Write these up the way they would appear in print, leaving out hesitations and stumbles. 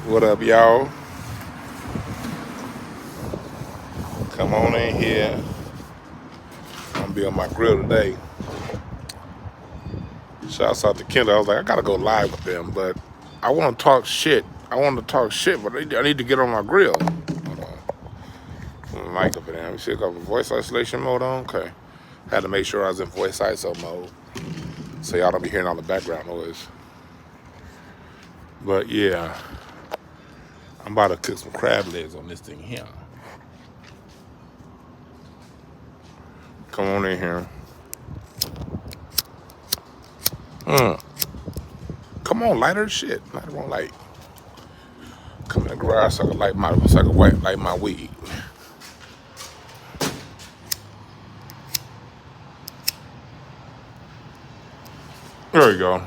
What up, y'all? Come on in here. I'm gonna be on my grill today. Shouts out to Kendall. I was like, I gotta go live with them, but I want to talk shit. But I need to get on my grill. Hold on. Mic up in there. Let me see if I have voice isolation mode on. Okay. Had to make sure I was in voice ISO mode, so y'all don't be hearing all the background noise. But yeah, I'm about to cook some crab legs on this thing here. Come on in here. Come on, lighter shit. Lighter won't light. Come in the garage so I can light my weed. There we go.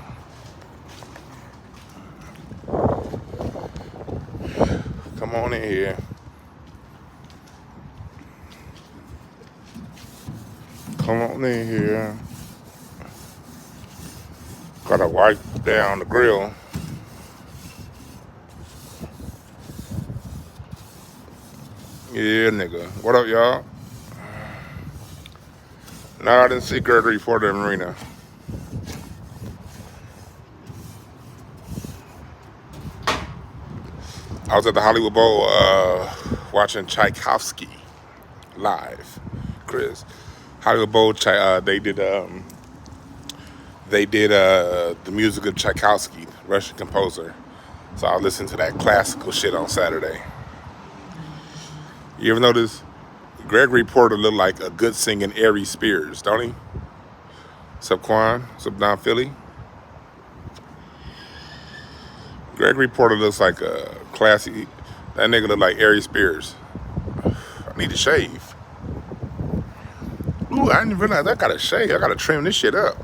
Come on in here. Come on in here. Gotta wipe down the grill. Yeah, nigga. What up, y'all? No, I didn't see Gregory for the marina. I was at the Hollywood Bowl watching Tchaikovsky live. Chris, Hollywood Bowl. They did the music of Tchaikovsky, Russian composer. So I listened to that classical shit on Saturday. You ever notice Gregory Porter looked like a good singing Ari Spears, don't he? What's up, Quan? What's up, Don Philly? Gregory Porter looks like a classy. That nigga look like Ari Spears. I need to shave. Ooh, I didn't realize I gotta shave. I gotta trim this shit up.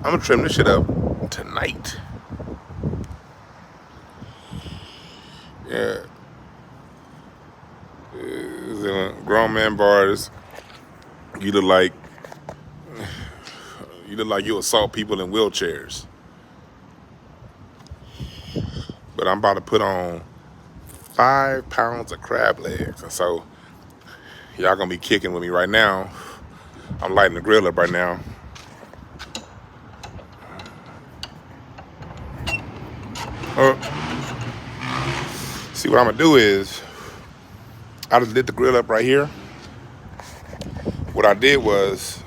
I'm gonna trim this shit up tonight. Yeah. Grown man bars. You look like you assault people in wheelchairs. But I'm about to put on 5 pounds of crab legs, and so y'all gonna be kicking with me right now. I'm lighting the grill up right now. See, what I'm gonna do is I just lit the grill up right here. What I did was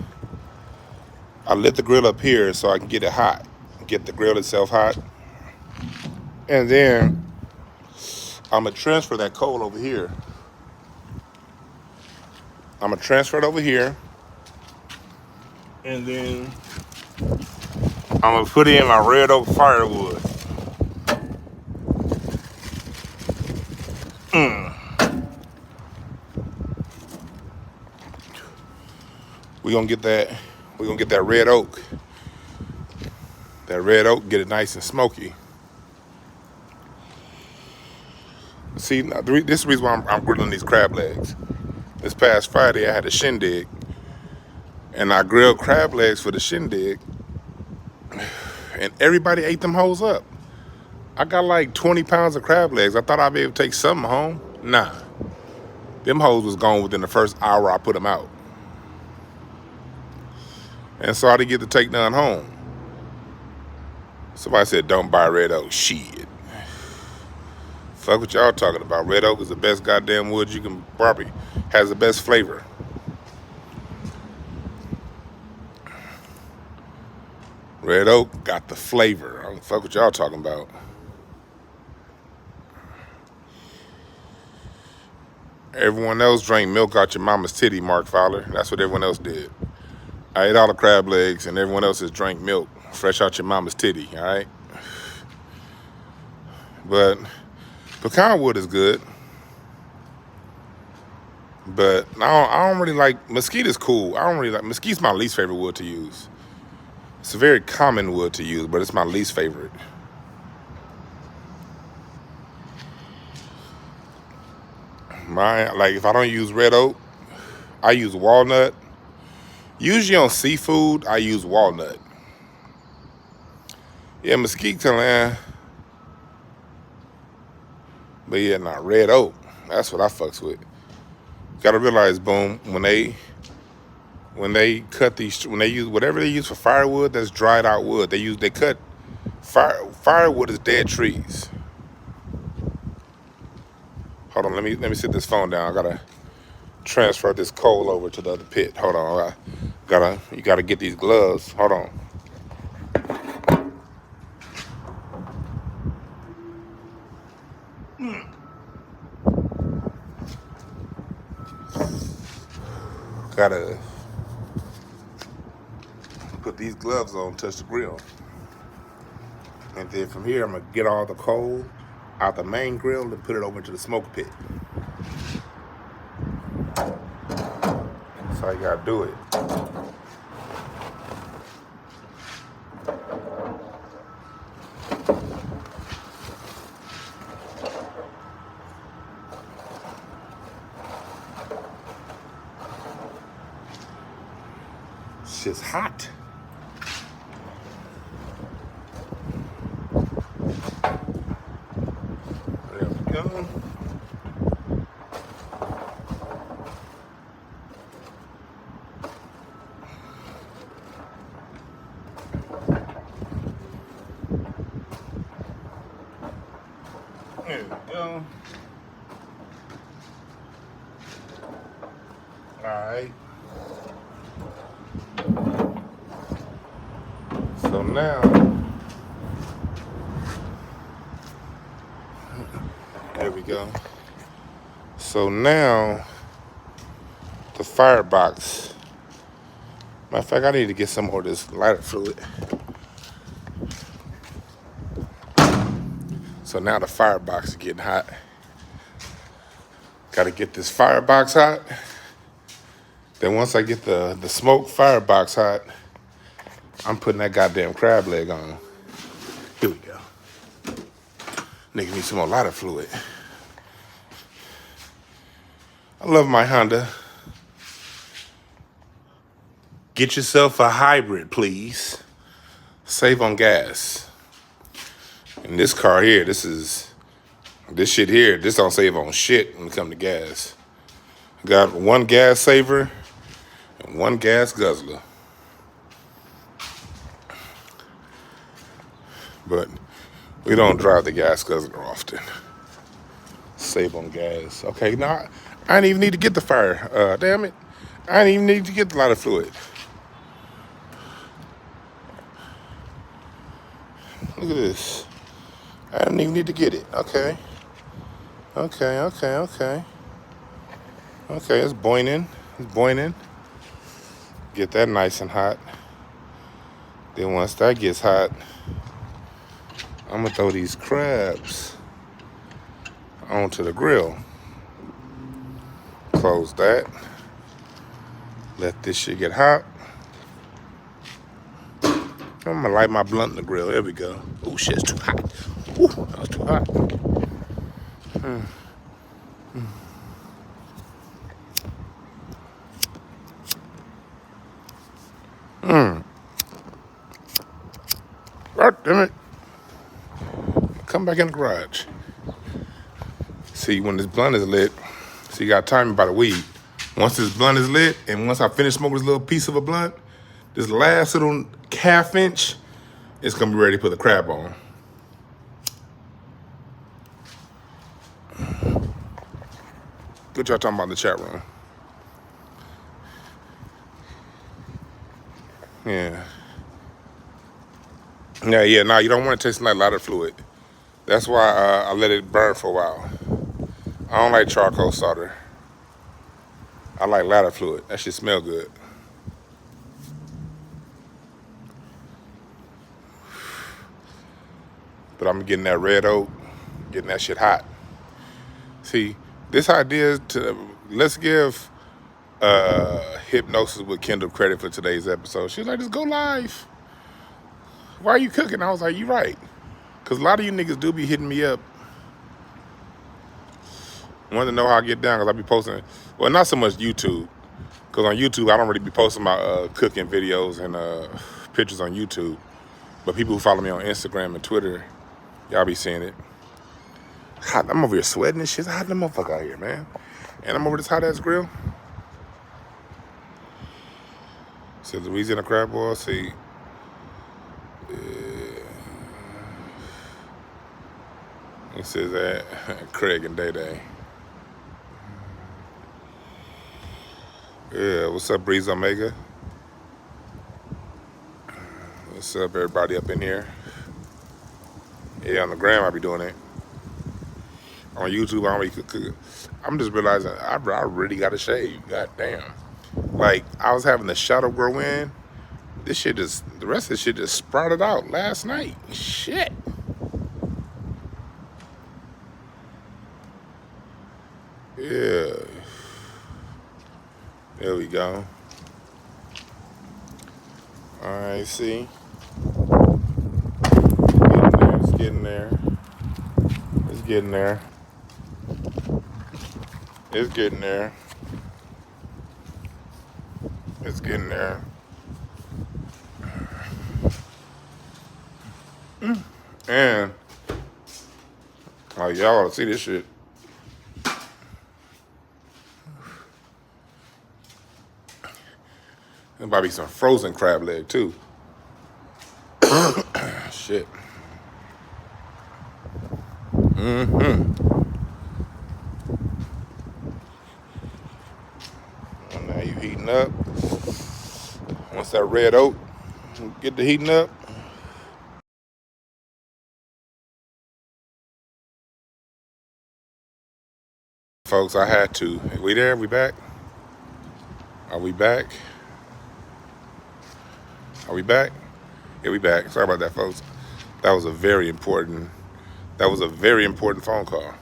I lit the grill up here so I can get it hot, get the grill itself hot, and then I'm gonna transfer that coal over here. I'm gonna transfer it over here, and then I'm gonna put in my red oak firewood. We're gonna get that red oak. That red oak, get it nice and smoky. See, now, this is the reason why I'm grilling these crab legs. This past Friday, I had a shindig, and I grilled crab legs for the shindig, and everybody ate them hoes up. I got like 20 pounds of crab legs. I thought I'd be able to take something home. Nah. Them hoes was gone within the first hour I put them out. And so I didn't get to take none home. Somebody said, don't buy red oak. Shit. Fuck what y'all talking about. Red oak is the best goddamn wood you can probably, has the best flavor. Red oak got the flavor. I don't fuck what y'all talking about. Everyone else drank milk out your mama's titty, Mark Fowler. That's what everyone else did. I ate all the crab legs, and everyone else has drank milk fresh out your mama's titty, all right? But pecan wood is good. But I don't really like, mesquite is cool. Mesquite's my least favorite wood to use. It's a very common wood to use, but it's my least favorite. Like if I don't use red oak, I use walnut. Usually on seafood, I use walnut. Yeah, mesquite, But yeah, nah, red oak. That's what I fucks with. Gotta realize, boom, when they cut these, when they use whatever they use for firewood, that's dried out wood. They cut firewood is dead trees. Hold on, let me sit this phone down. I gotta transfer this coal over to the other pit. Hold on, you gotta get these gloves. Hold on. Gotta put these gloves on, touch the grill. And then from here, I'm gonna get all the coal out the main grill and put it over into the smoke pit. That's how you gotta do it. Shit's hot. There we go. There we go. All right. So now, there we go. So now, the firebox. Matter of fact, I need to get some more of this lighter fluid. So now the firebox is getting hot. Gotta get this firebox hot. Then once I get the smoke firebox hot, I'm putting that goddamn crab leg on. Here we go. Nigga need some more lighter fluid. I love my Honda. Get yourself a hybrid, please. Save on gas. And this car here, this shit here, this don't save on shit when it comes to gas. Got one gas saver and one gas guzzler. But we don't drive the gas guzzler often. Save on gas. Okay, now I didn't even need to get the fire. Damn it. I didn't even need to get the lighter fluid. Look at this. I didn't even need to get it. Okay. Okay, it's boiling. It's boiling. Get that nice and hot. Then once that gets hot, I'm gonna throw these crabs onto the grill. Close that. Let this shit get hot. I'm gonna light my blunt in the grill. There we go. Oh shit, it's too hot. Ooh, that was too hot. God damn it. Come back in the garage. See, when this blunt is lit, see, you got timing by the weed. Once this blunt is lit, and once I finish smoking this little piece of a blunt, this last little half inch, it's gonna be ready to put the crab on. What y'all talking about in the chat room? Yeah. Nah, you don't want to taste like lighter fluid. That's why I let it burn for a while. I don't like charcoal solder. I like lighter fluid. That shit smell good. But I'm getting that red oak, getting that shit hot. See, this idea is let's give Hypnosis with Kendall credit for today's episode. She was like, just go live. Why are you cooking? I was like, you right. Because a lot of you niggas do be hitting me up. Want to know how I get down, because I be posting, well, not so much YouTube. Because on YouTube, I don't really be posting my cooking videos and pictures on YouTube. But people who follow me on Instagram and Twitter, y'all be seeing it. Hot. I'm over here sweating and shit. Hot the motherfucker out here, man. And I'm over this hot ass grill. Says Louisiana crab boil. See. It says that Craig and Day Day. Yeah, what's up, Breeze Omega? What's up, everybody up in here? Yeah, on the gram I be doing it. On YouTube, I don't really cook. I'm just realizing I really got to shave. God damn. Like, I was having the shadow grow in. This shit just, the rest of this shit just sprouted out last night. Shit. Yeah. There we go. All right, see. It's getting there. It's getting there. It's getting there. It's getting there. And like y'all ought to see this shit. There might be some frozen crab leg too. Shit. And now you heating up. Once that red oak get to heating up. Folks, I had to. We there? We back? Are we back? Are we back? Yeah, we back. Sorry about that, folks. That was a very important phone call.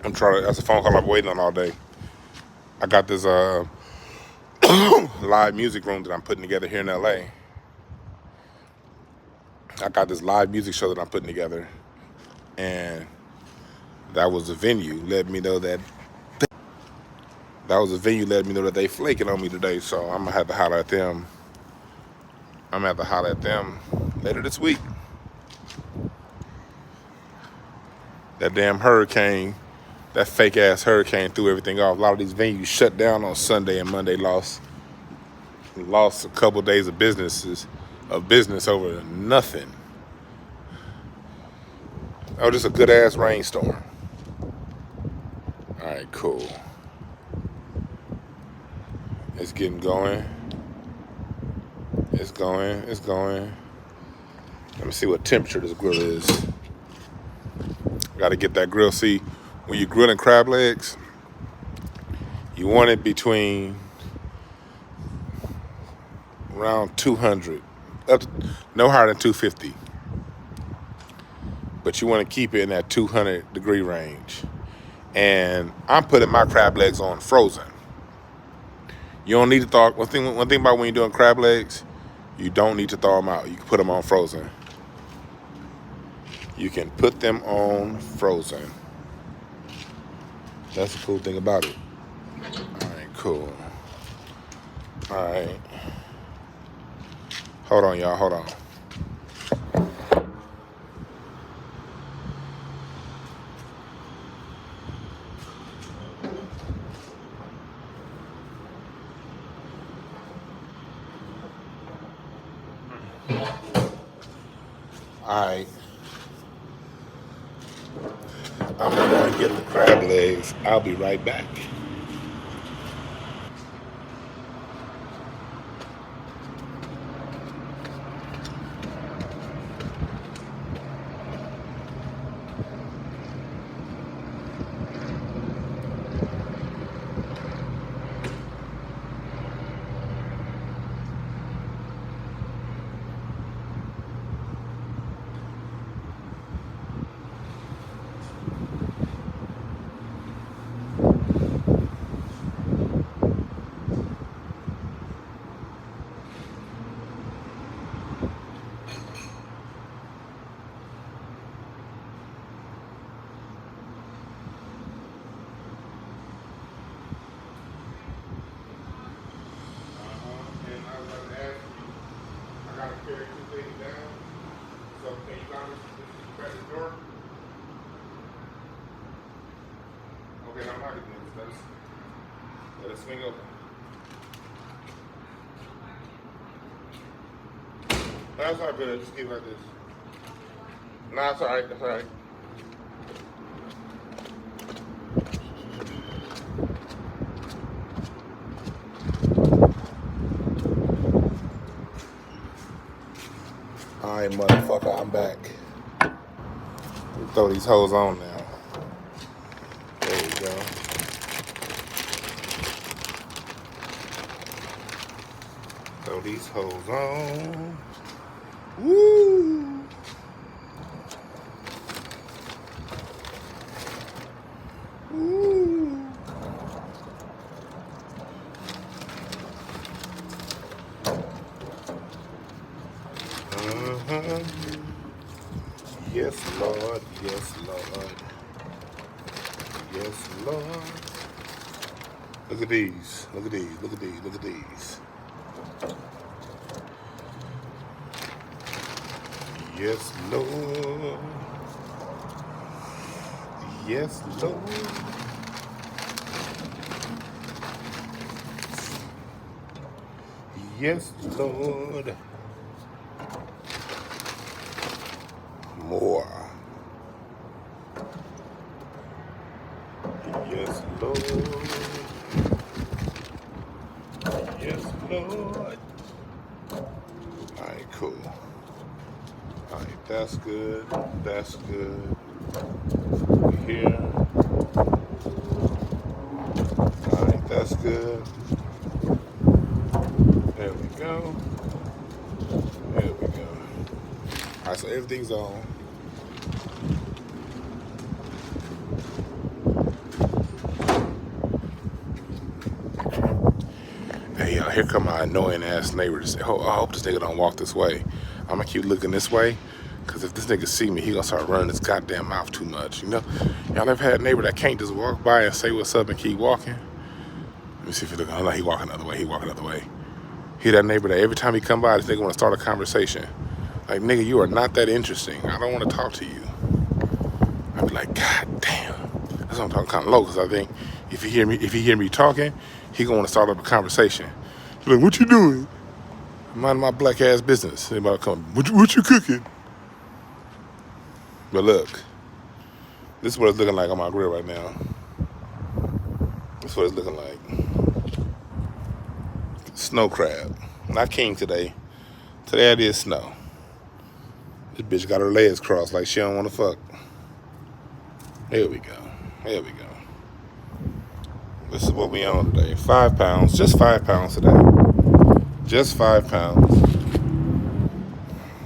That's a phone call I've been waiting on all day. I got this live music room that I'm putting together here in LA. I got this live music show that I'm putting together. And that was the venue let me know that they flaking on me today, so I'm gonna have to holler at them. Later this week. That damn hurricane, that fake ass hurricane threw everything off. A lot of these venues shut down on Sunday and Monday, lost a couple days of business over nothing. Oh, just a good ass rainstorm. All right, cool. It's getting going. It's going. Let me see what temperature this grill is. Got to get that grill. See, when you're grilling crab legs, you want it between around 200, up to, no higher than 250. But you want to keep it in that 200 degree range. And I'm putting my crab legs on frozen. You don't need to thaw. One thing about when you're doing crab legs, you don't need to thaw them out. You can put them on frozen. You can put them on frozen. That's the cool thing about it. All right, cool. All right. Hold on, y'all. Hold on. All right. I'm going to get the crab legs. I'll be right back. Carry two things down. So can you guys credit door? Okay, now I'm not doing this. Let it swing open. That's all good. Just keep it like this. Nah, it's all right. That's all right. All right, motherfucker, I'm back. Throw these hoes on now. There we go. Throw these hoes on. Woo! Woo! Yes, Lord. Yes, Lord. Yes, Lord. Look at these. Look at these. Look at these. Look at these. Yes, Lord. Yes, Lord. Yes, Lord. More. Yes, Lord. Yes, Lord. All right, cool. All right, that's good. That's good. Here. All right, that's good. There we go. There we go. All right, so everything's on. Hey, here come my annoying ass neighbors. I hope this nigga don't walk this way. I'm gonna keep looking this way, cause if this nigga see me, he gonna start running his goddamn mouth too much. You know, y'all ever had a neighbor that can't just walk by and say what's up and keep walking? Let me see if he looking. Oh, no, he walking the other way. He walking the other way. He that neighbor that every time he come by, this nigga wanna start a conversation. Like, nigga, you are not that interesting. I don't want to talk to you. I be like, God damn. That's why I'm talking kind of low, cause I think if he hear me talking, he gonna want to start up a conversation. He's like, what you doing? Mind my black ass business. Anybody come, what you cooking? But look, this is what it's looking like on my grill right now. This is what it's looking like. Snow crab. Not king today. Today I did snow. This bitch got her legs crossed like she don't want to fuck. There we go. There we go. This is what we on today. 5 pounds. Just 5 pounds today. Just 5 pounds.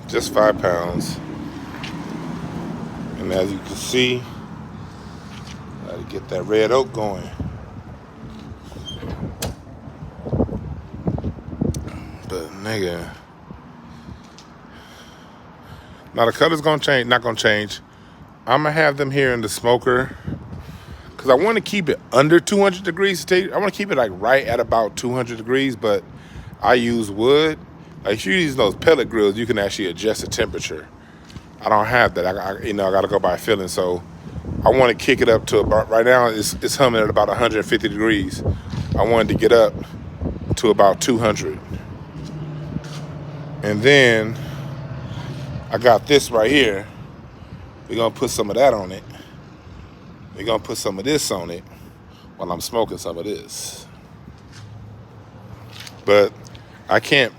Just 5 pounds. And as you can see, I gotta get that red oak going. But nigga, now the color's gonna change. Not gonna change. I'm gonna have them here in the smoker because I want to keep it under 200 degrees. I want to keep it like right at about 200 degrees, but I use wood. Like if you use those pellet grills, you can actually adjust the temperature. I don't have that. I gotta go by feeling. So I want to kick it up to about, right now it's humming at about 150 degrees. I wanted to get up to about 200. And then I got this right here. We're gonna put some of that on it. We're gonna put some of this on it while I'm smoking some of this. But I can't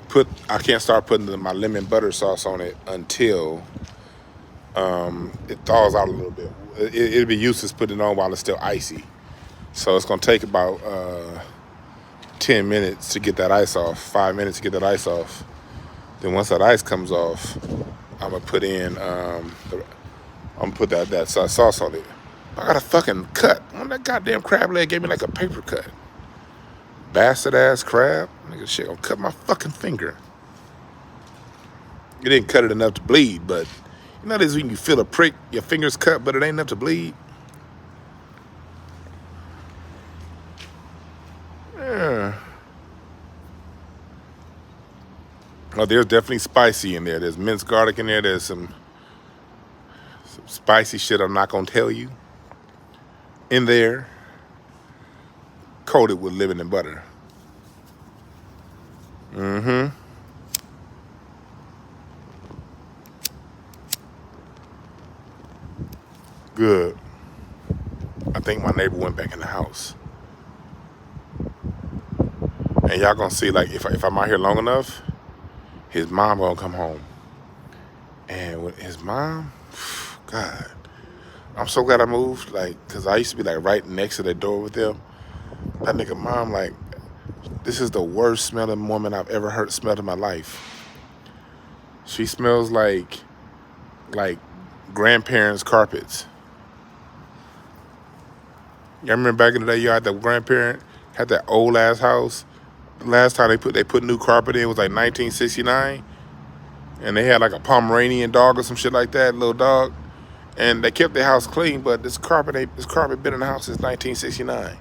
start putting my lemon butter sauce on it until it thaws out a little bit. It'll be useless putting it on while it's still icy. So it's gonna take about 10 minutes to get that ice off, 5 minutes to get that ice off. Then once that ice comes off, I'm gonna put in that sauce on it. I got a fucking cut. That goddamn crab leg gave me like a paper cut. Bastard ass crab. Nigga shit gonna cut my fucking finger. It didn't cut it enough to bleed, but you know this when you feel a prick, your finger's cut, but it ain't enough to bleed? Yeah. Oh, there's definitely spicy in there. There's minced garlic in there. There's some spicy shit I'm not gonna tell you in there. coated with living and butter. Good. I think my neighbor went back in the house. And y'all gonna see, like, if I'm out here long enough, his mom gonna come home. And with his mom, God, I'm so glad I moved, like, cause I used to be like right next to the door with them. That nigga mom, like, this is the worst smelling woman I've ever smelled in my life. She smells like grandparents' carpets. You remember back in the day, you had the grandparent had that old ass house. The last time they put new carpet in was like 1969, and they had like a Pomeranian dog or some shit like that, little dog, and they kept their house clean. But this carpet been in the house since 1969.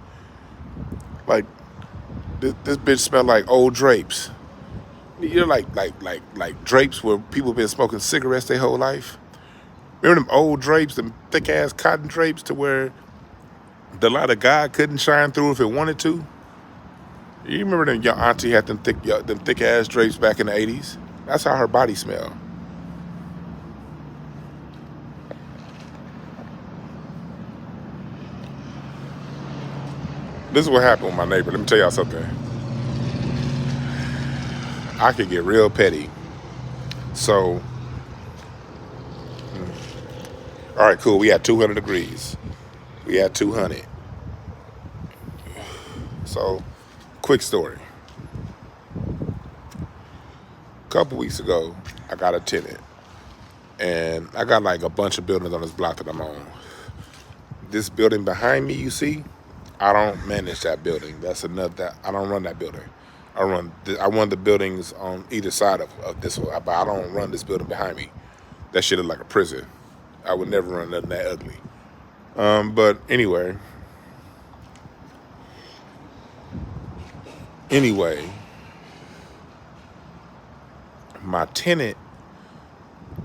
Like this bitch smelled like old drapes. You know, like drapes where people been smoking cigarettes their whole life. Remember them old drapes, them thick ass cotton drapes, to where the light of God couldn't shine through if it wanted to. You remember them? Your auntie had them thick ass drapes back in the 80s. That's how her body smelled. This is what happened with my neighbor. Let me tell y'all something. I could get real petty. So, all right, cool. We had 200 degrees. We had 200. So, quick story. A couple weeks ago, I got a tenant. And I got like a bunch of buildings on this block that I'm on. This building behind me, you see, I don't manage that building. I don't run that building. I run the buildings on either side of this one, but I don't run this building behind me. That shit look like a prison. I would never run nothing that ugly. But anyway, my tenant,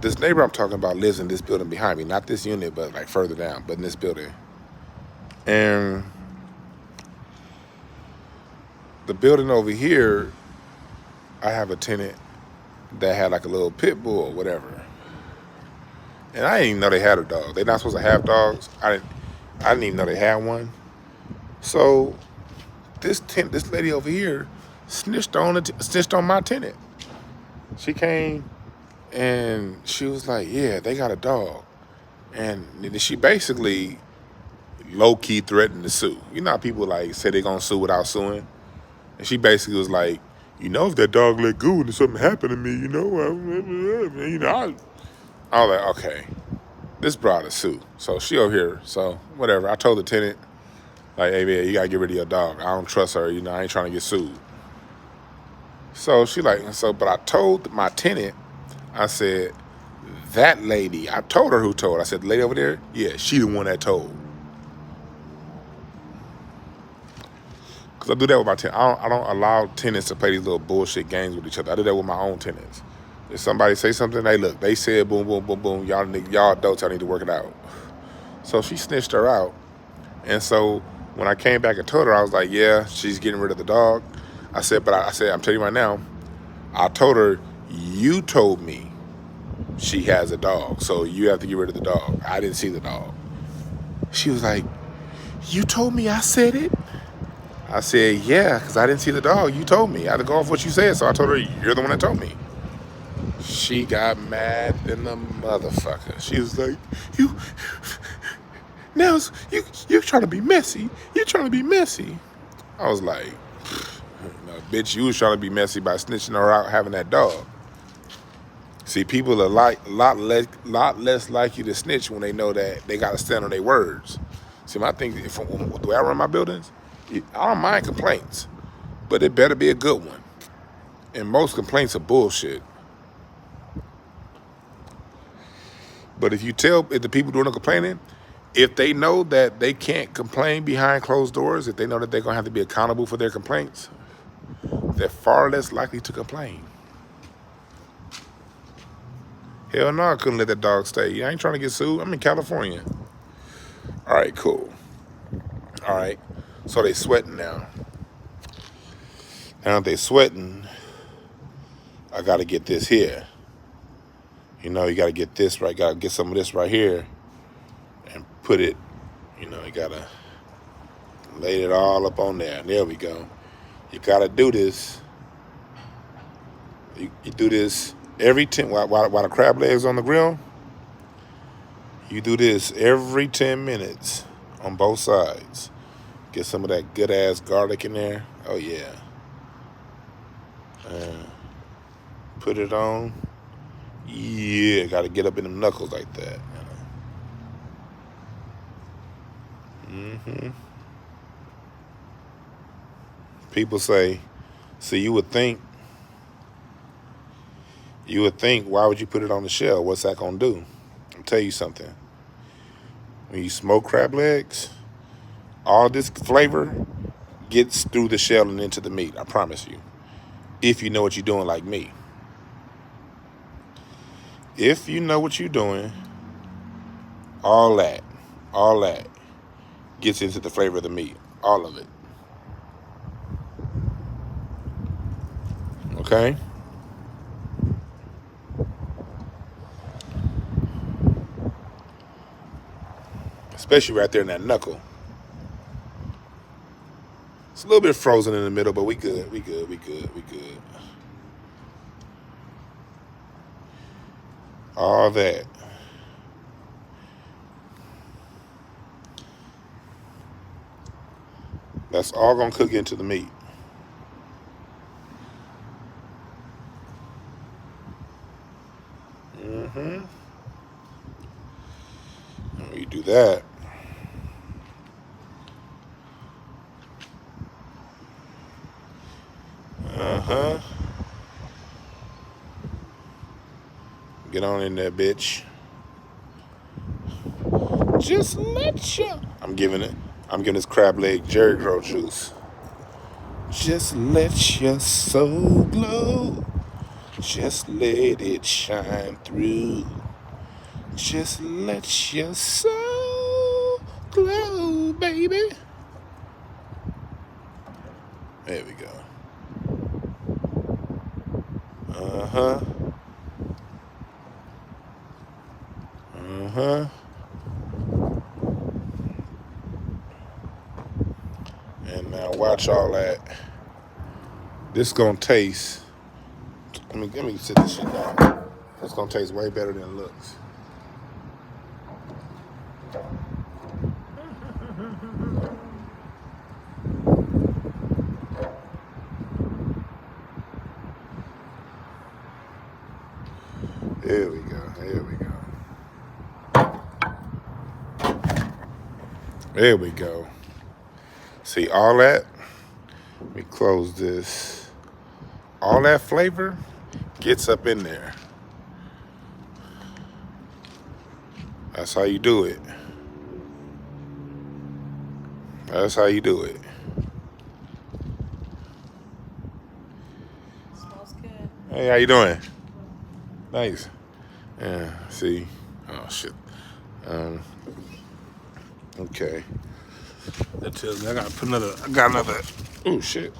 this neighbor I'm talking about, lives in this building behind me. Not this unit, but like further down, but in this building. And the building over here, I have a tenant that had like a little pit bull or whatever. And I didn't even know they had a dog. They're not supposed to have dogs. I didn't even know they had one. So this lady over here snitched on my tenant. She came and she was like, yeah, they got a dog. And she basically low-key threatened to sue. You know how people like say they're gonna sue without suing? And she basically was like, you know, if that dog let go and something happened to me, I was like, okay, this brought a suit. So she over here, so whatever. I told the tenant, like, hey man, you gotta get rid of your dog. I don't trust her, I ain't trying to get sued. So she like, but I told my tenant, I said, that lady, I told her who told. I said, the lady over there, yeah, she the one that told. Because I do that with my tenants. I don't allow tenants to play these little bullshit games with each other. I do that with my own tenants. If somebody say something, they said boom, boom, boom, boom. Y'all adults, y'all need to work it out. So she snitched her out. And so when I came back and told her, I was like, yeah, she's getting rid of the dog. I said, I'm telling you right now, I told her, you told me she has a dog, so you have to get rid of the dog. I didn't see the dog. She was like, you told me I said it? I said, yeah, because I didn't see the dog. You told me. I had to go off what you said, so I told her, you're the one that told me. She got mad than the motherfucker. She was like, you're trying to be messy. You're trying to be messy. I was like, no, bitch, you was trying to be messy by snitching her out having that dog. See, people are lot less likely to snitch when they know that they got to stand on their words. See, my thing, the way I run my buildings, I don't mind complaints, but it better be a good one. And most complaints are bullshit. But if the people doing the complaining, if they know that they can't complain behind closed doors, if they know that they're going to have to be accountable for their complaints, they're far less likely to complain. Hell no, I couldn't let that dog stay. I ain't trying to get sued. I'm in California. All right, cool. All right. So they sweating now. Now they sweating, I gotta get this here. You know, you gotta get this right, gotta get some of this right here and put it, you know, you gotta lay it all up on there. There we go. You gotta do this. You do this every 10, while the crab legs on the grill, you do this every 10 minutes on both sides. Get some of that good ass garlic in there. Oh yeah. Put it on. Yeah, gotta get up in them knuckles like that. People say, so you would think, why would you put it on the shell? What's that gonna do? I'll tell you something. When you smoke crab legs, all this flavor gets through the shell and into the meat, I promise you. If you know what you're doing like me. If you know what you're doing, all that gets into the flavor of the meat. All of it. Okay? Especially right there in that knuckle. It's a little bit frozen in the middle, but we good. All that. That's all gonna cook into the meat. When you do that, get on in there, bitch. Just let you. I'm giving this crab leg Jerry Grow juice. Just let your soul glow. Just let it shine through. Just let your soul glow, baby. There we go. And now watch all that. This gonna taste. Let me sit this shit down. It's gonna taste way better than it looks. There we go. There we go. See all that? Let me close this. All that flavor gets up in there. That's how you do it. Smells good. Hey, how you doing? Nice. Yeah, see? Oh, shit. Okay. That tells me I got another, oh, shit.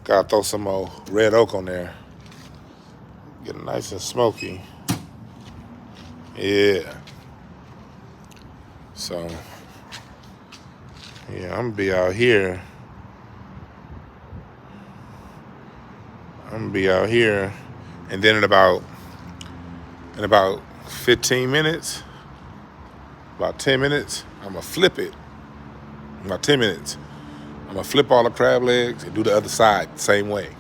Gotta throw some more red oak on there. Get it nice and smoky. Yeah. So, yeah, I'm gonna be out here. And then in about 15 minutes, about 10 minutes, I'm gonna flip it. About 10 minutes. I'm gonna flip all the crab legs and do the other side the same way.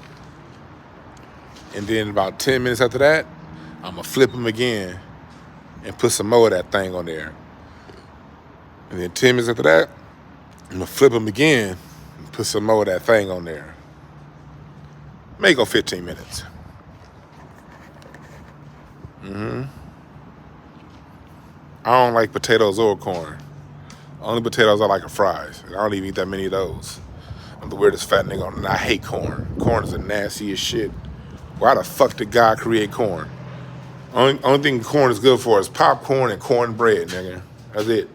And then about 10 minutes after that, I'm gonna flip them again and put some more of that thing on there. And then 10 minutes after that, I'm gonna flip them again and put some more of that thing on there. May go 15 minutes. I don't like potatoes or corn. Only potatoes I like are fries. And I don't even eat that many of those. I'm the weirdest fat nigga on, and I hate corn. Corn is the nastiest shit. Why the fuck did God create corn? Only thing corn is good for is popcorn and cornbread, nigga. That's it.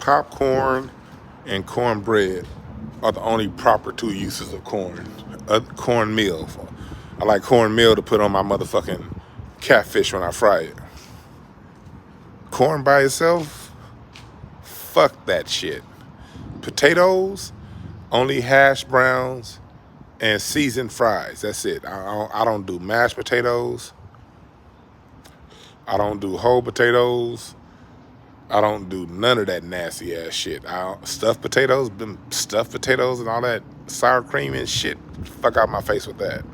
Popcorn and cornbread are the only proper two uses of corn. Cornmeal. I like cornmeal to put on my motherfucking catfish when I fry it. Corn by itself, fuck that shit. Potatoes, only hash browns and seasoned fries. That's it. I don't do mashed potatoes. I don't do whole potatoes. I don't do none of that nasty ass shit. Stuffed potatoes and all that sour cream and shit. Fuck out my face with that.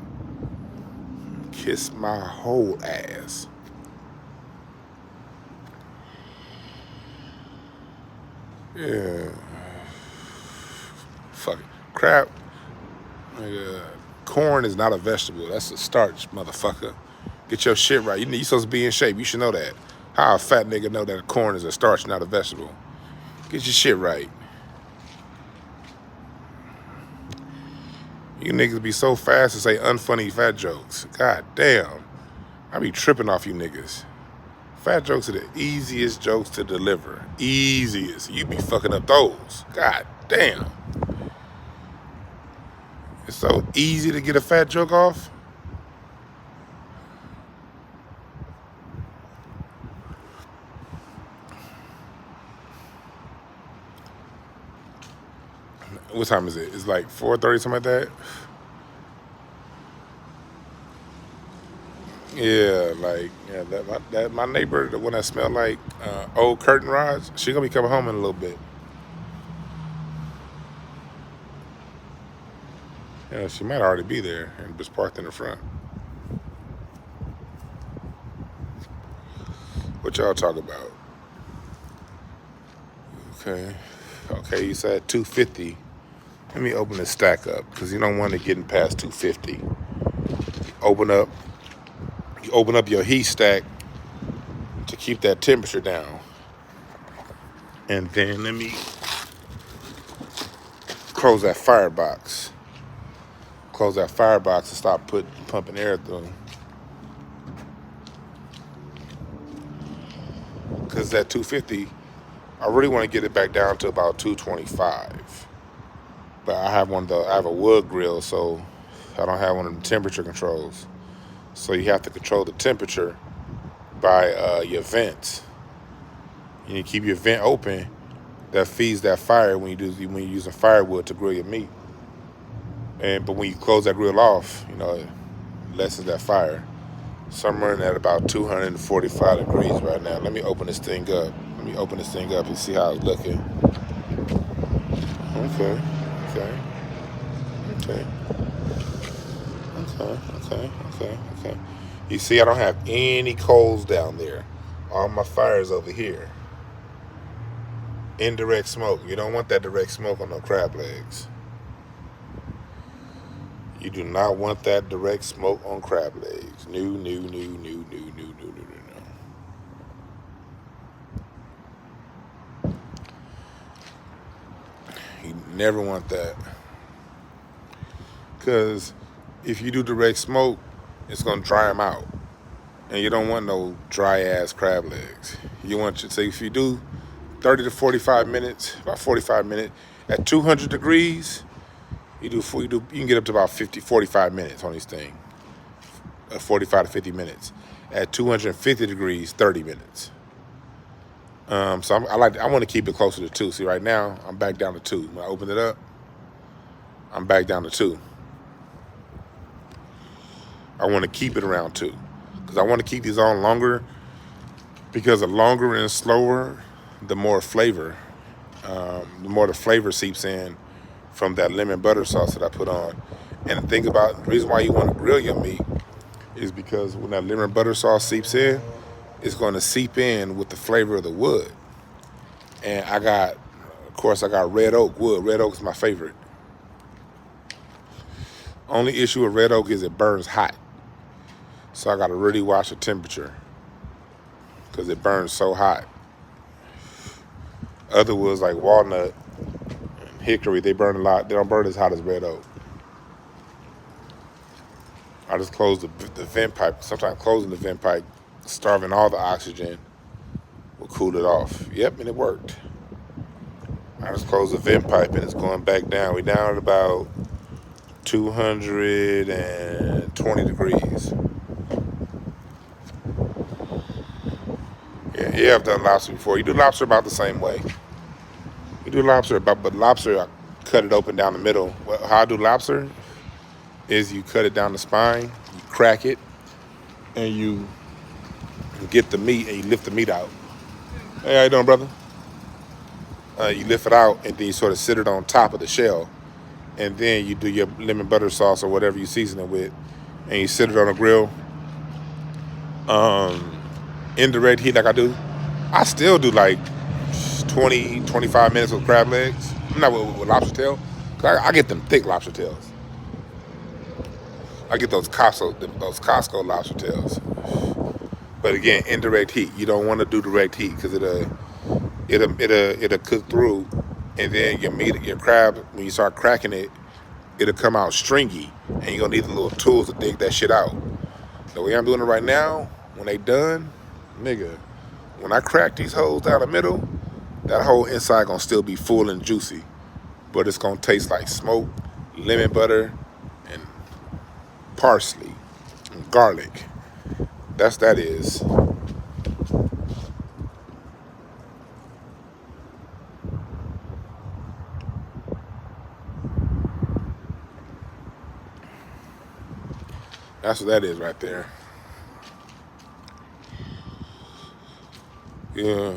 Kiss my whole ass. Yeah. Fuck it. Crap. Corn is not a vegetable. That's a starch, motherfucker. Get your shit right. You supposed to be in shape. You should know that. How a fat nigga know that corn is a starch, not a vegetable? Get your shit right. You niggas be so fast to say unfunny fat jokes. God damn. I be tripping off you niggas. Fat jokes are the easiest jokes to deliver. Easiest. You be fucking up those. God damn. It's so easy to get a fat joke off. What time is it? It's like 4:30, something like that. Yeah, like my neighbor, the one that smelled like old curtain rods, she gonna be coming home in a little bit. Yeah, she might already be there and just parked in the front. What y'all talk about? Okay, you said 250. Let me open this stack up because you don't want it getting past 250. You open up your heat stack to keep that temperature down. And then let me close that firebox. Close that firebox and stop pumping air through. Because that 250, I really want to get it back down to about 225. But I have a wood grill, so I don't have one of the temperature controls. So you have to control the temperature by your vents. You need to keep your vent open. That feeds that fire when you're using firewood to grill your meat. But when you close that grill off, it lessens that fire. So I'm running at about 245 degrees right now. Let me open this thing up. And see how it's looking. Okay. You see, I don't have any coals down there. All my fire's over here. Indirect smoke. You don't want that direct smoke on no crab legs. You do not want that direct smoke on crab legs. No. You never want that. Because if you do direct smoke, it's going to dry them out. And you don't want no dry ass crab legs. You want to say if you do 30 to 45 minutes, about 45 minutes, at 200 degrees, you can get up to about 45 minutes on this thing. 45 to 50 minutes. At 250 degrees, 30 minutes. So I want to keep it closer to 2. See, right now, I'm back down to 2. When I open it up, I'm back down to 2. I want to keep it around 2. Because I want to keep these on longer. Because the longer and slower, the more flavor. The more the flavor seeps in from that lemon butter sauce that I put on. And the reason why you want to grill your meat is because when that lemon butter sauce seeps in, it's going to seep in with the flavor of the wood. And I got red oak wood. Red oak is my favorite. Only issue with red oak is it burns hot. So I got to really watch the temperature because it burns so hot. Other woods like walnut and hickory, they burn a lot. They don't burn as hot as red oak. I just close the vent pipe. Sometimes closing the vent pipe, starving all the oxygen, will cool it off. Yep, and it worked. I just closed the vent pipe and it's going back down. We down at about 220 degrees. Yeah, I've done lobster before. You do lobster about the same way. You do lobster but lobster, I cut it open down the middle. How I do lobster is you cut it down the spine, you crack it, and you get the meat and you lift the meat out. Hey, how you doing, brother? You lift it out and then you sort of sit it on top of the shell. And then you do your lemon butter sauce or whatever you season it with, and you sit it on a grill. Indirect heat like I do. I still do like 20, 25 minutes with crab legs. I'm not with lobster tail. I get them thick lobster tails. I get those Costco lobster tails. But again, indirect heat. You don't want to do direct heat because it'll cook through, and then your crab, when you start cracking it, it'll come out stringy, and you're gonna need the little tools to dig that shit out. The way I'm doing it right now, when they done, nigga, when I crack these holes down the middle, that whole inside gonna still be full and juicy, but it's gonna taste like smoke, lemon butter, and parsley, and garlic. That is. That's what that is right there. Yeah.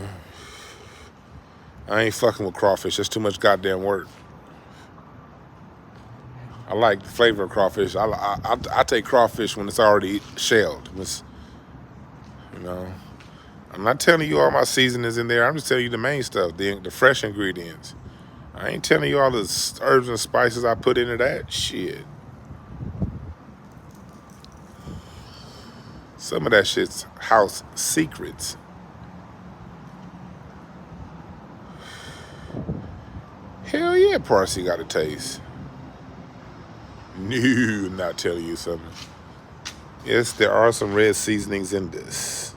I ain't fucking with crawfish. That's too much goddamn work. I like the flavor of crawfish. I take crawfish when it's already shelled. You know, I'm not telling you all my seasonings in there. I'm just telling you the main stuff, the fresh ingredients. I ain't telling you all the herbs and spices I put into that shit. Some of that shit's house secrets. Hell yeah, parsley got a taste. No, I'm not telling you something. Yes, there are some red seasonings in this.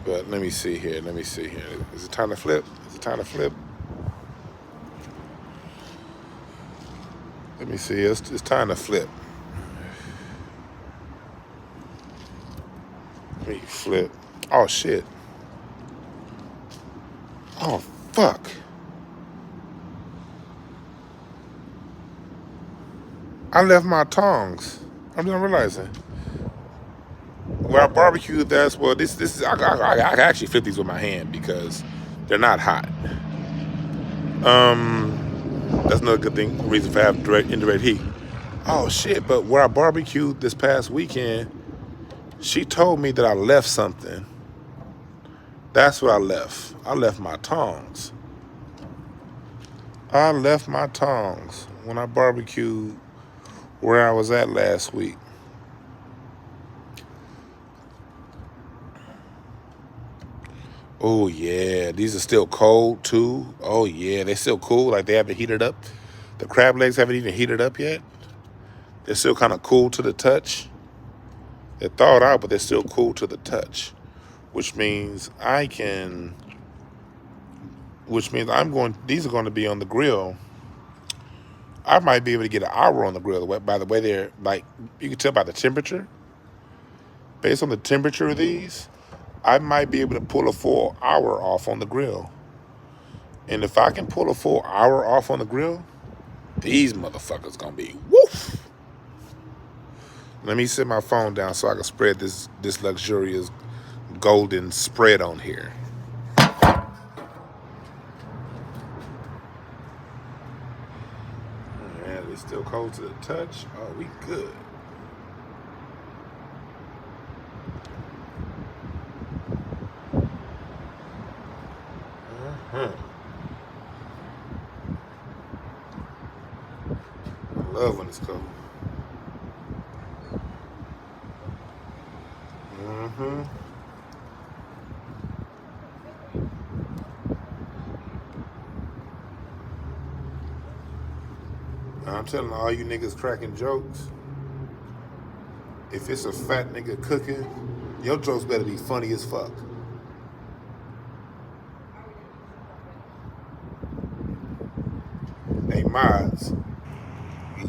But let me see here. Is it time to flip? Let me see. It's time to flip. Let me flip. Oh, shit. Oh, fuck. I left my tongs. I'm not realizing. Where I barbecued, this is, I actually flip these with my hand because they're not hot. That's another good thing, reason for having indirect heat. Oh shit, but where I barbecued this past weekend, she told me that I left something. That's what I left. I left my tongs. When I barbecued where I was at last week. Oh yeah, these are still cold too. Oh yeah, they're still cool, like they haven't heated up. The crab legs haven't even heated up yet. They're still kind of cool to the touch. They're thawed out, but they're still cool to the touch, which means these are going to be on the grill. I might be able to get an hour on the grill by the way they're, like, you can tell by the temperature. Based on the temperature of these, I might be able to pull a full hour off on the grill. And if I can pull a full hour off on the grill, these motherfuckers gonna be woof. Let me set my phone down so I can spread this luxurious golden spread on here. Yeah, it's still cold to the touch. Oh, we good. I love when it's cold. I'm telling all you niggas cracking jokes, if it's a fat nigga cooking, your jokes better be funny as fuck. mods.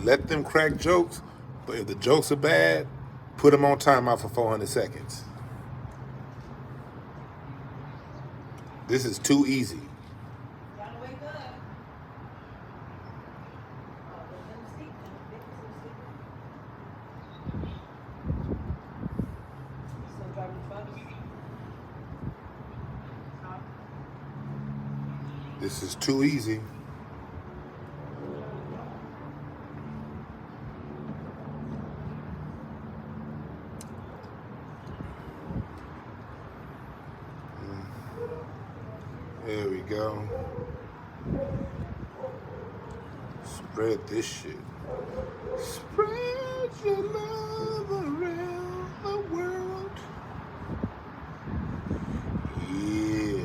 Let them crack jokes, but if the jokes are bad, put them on timeout for 400 seconds. This is too easy. This is too easy. There we go. Spread this shit. Spread your love around the world. Yeah.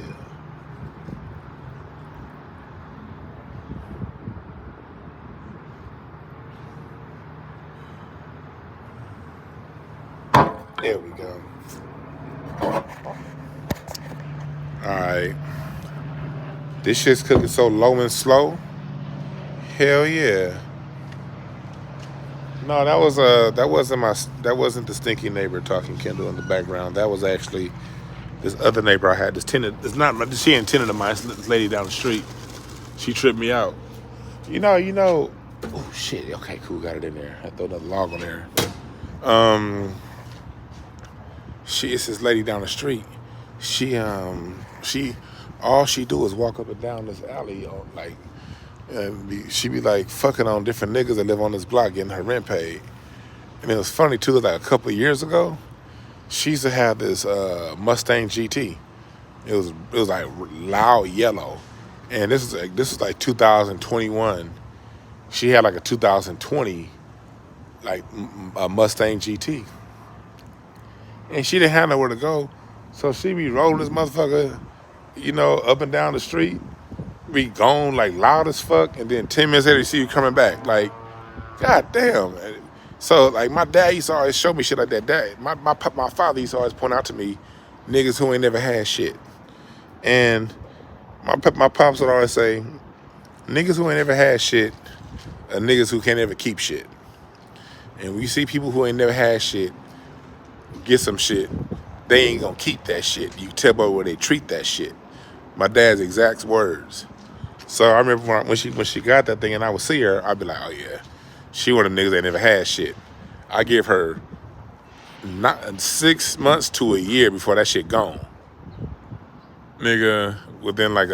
There we go. Alright. This shit's cooking so low and slow. Hell yeah. No, that wasn't the stinky neighbor talking Kindle in the background. That was actually this other neighbor I had. She ain't tenant of mine. This lady down the street. She tripped me out. You know. Oh shit. Okay, cool. Got it in there. I throw another log on there. It's this lady down the street. She all she do is walk up and down this alley, she be like fucking on different niggas that live on this block getting her rent paid. And it was funny too, like a couple of years ago, she used to have this Mustang GT. It was like loud yellow. And this is like 2021. She had like a 2020 like a Mustang GT. And she didn't have nowhere to go. So she be rolling this motherfucker, up and down the street. Be gone like loud as fuck, and then 10 minutes later you see you coming back. Like, god damn. So like my dad used to always show me shit like that. My father used to always point out to me niggas who ain't never had shit. And my pops would always say, niggas who ain't never had shit are niggas who can't ever keep shit. And when you see people who ain't never had shit get some shit, they ain't gonna keep that shit. You tell by where they treat that shit. My dad's exact words. So I remember when she got that thing and I would see her, I'd be like, oh yeah, she one of the niggas that never had shit. I give her not 6 months to a year before that shit gone. Nigga, within like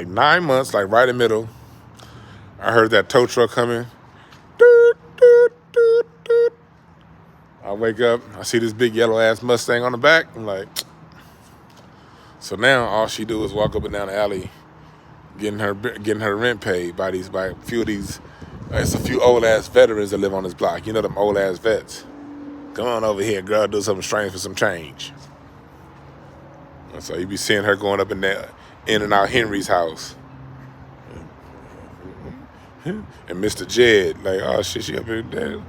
9 months, like right in the middle, I heard that tow truck coming. Doot, doot, doot, doot. I wake up, I see this big yellow ass Mustang on the back. I'm like, so now all she do is walk up and down the alley, getting her rent paid by a few of these. It's a few old ass veterans that live on this block. You know them old ass vets. Come on over here, girl, do something strange for some change. And so you be seeing her going up and down, in and out Henry's house. And Mr. Jed, like, oh shit, she up here dead.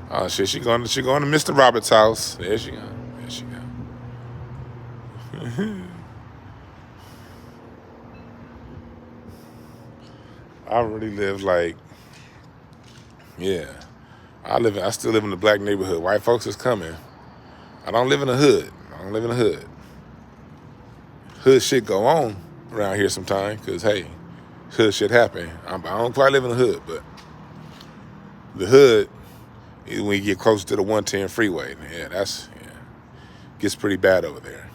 Oh shit, she going to Mr. Roberts' house. There she go. I really live like, yeah. I still live in the black neighborhood. White folks is coming. I don't live in the hood. Hood shit go on around here sometimes, because hey, hood shit happen. I don't quite live in the hood, but the hood is when you get closer to the 110 freeway. Yeah, gets pretty bad over there.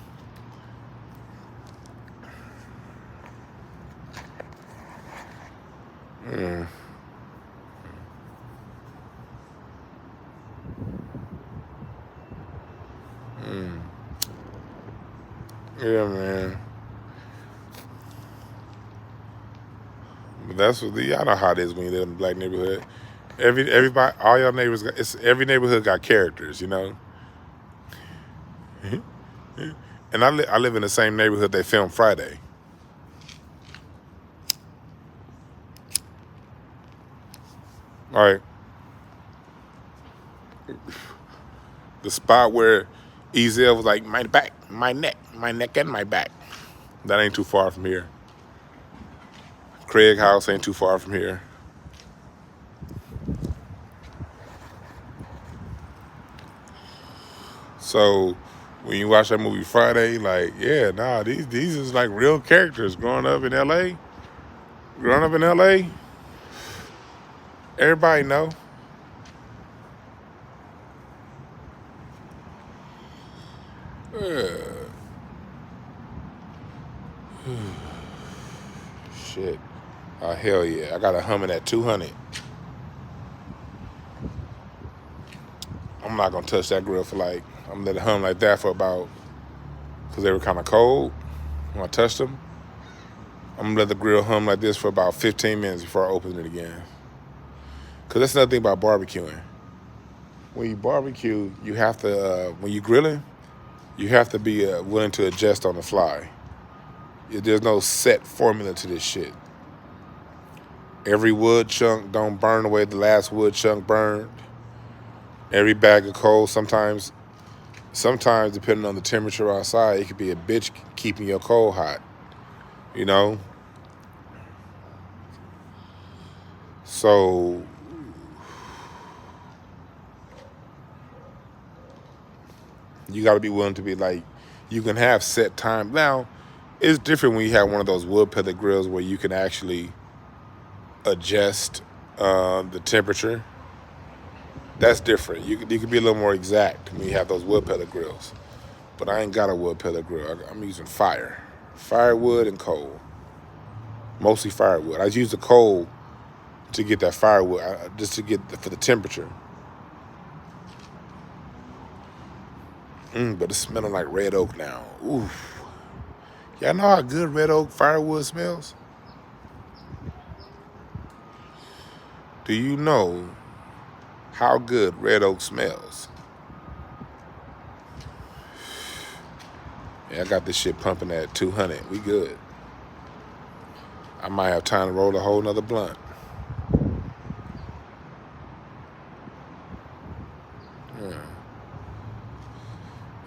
Yeah, man. But that's what y'all know how it is when you live in a black neighborhood. Everybody, all y'all neighbors, every neighborhood got characters, And I live in the same neighborhood they filmed Friday. All right. The spot where Ezel was like, my back, my neck and my back. That ain't too far from here. Craig house ain't too far from here. So when you watch that movie Friday, like, yeah, nah, these is like real characters growing up in LA. Growing up in LA, everybody know. Yeah. Shit. Oh, hell yeah. I got a humming at 200. I'm not going to touch that grill for like, I'm going to let it hum like that for about, because they were kind of cold when I touched them. I'm going to let the grill hum like this for about 15 minutes before I open it again. Because that's another thing about barbecuing. When you barbecue, you have to, when you're grilling, you have to be willing to adjust on the fly. There's no set formula to this shit. Every wood chunk don't burn the way the last wood chunk burned. Every bag of coal, sometimes depending on the temperature outside, it could be a bitch keeping your coal hot, you know? So you got to be willing to be like, you can have set time. Now, it's different when you have one of those wood pellet grills where you can actually adjust the temperature. That's different. You could be a little more exact when you have those wood pellet grills. But I ain't got a wood pellet grill. I'm using firewood and coal. Mostly firewood. I use the coal to get that firewood, just to get for the temperature. But it's smelling like red oak now. Oof. Y'all know how good red oak firewood smells? Do you know how good red oak smells? Yeah, I got this shit pumping at 200. We good. I might have time to roll a whole nother blunt.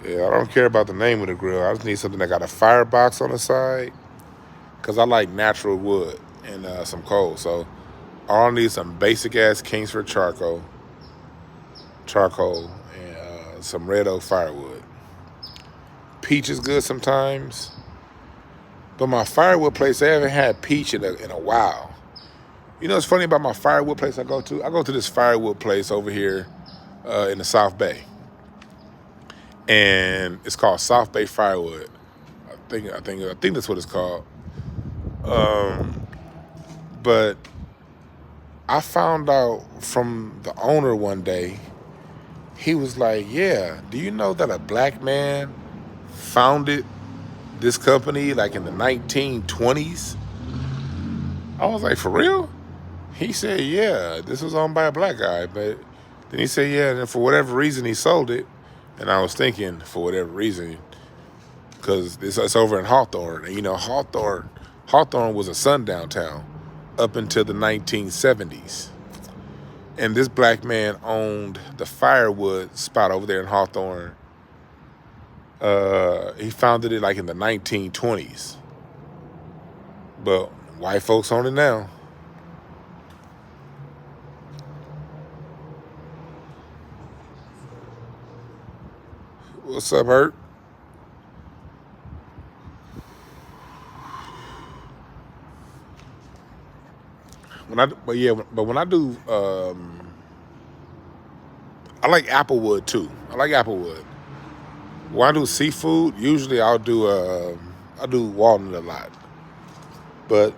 Yeah, I don't care about the name of the grill. I just need something that got a firebox on the side, because I like natural wood and some coal. So all I need is some basic-ass Kingsford charcoal, and some red oak firewood. Peach is good sometimes, but my firewood place, they haven't had peach in a while. You know what's funny about my firewood place I go to? I go to this firewood place over here in the South Bay. And it's called South Bay Firewood. I think that's what it's called. But I found out from the owner one day, he was like, yeah, do you know that a black man founded this company like in the 1920s? I was like, for real? He said, yeah, this was owned by a black guy. But then he said, yeah, and for whatever reason he sold it. And I was thinking, for whatever reason, because it's over in Hawthorne. And, you know, Hawthorne was a sundown town up until the 1970s. And this black man owned the firewood spot over there in Hawthorne. He founded it like in the 1920s. But white folks own it now. What's up, Hurt? But when I do, I like applewood too. I like applewood. When I do seafood, usually I do walnut a lot. But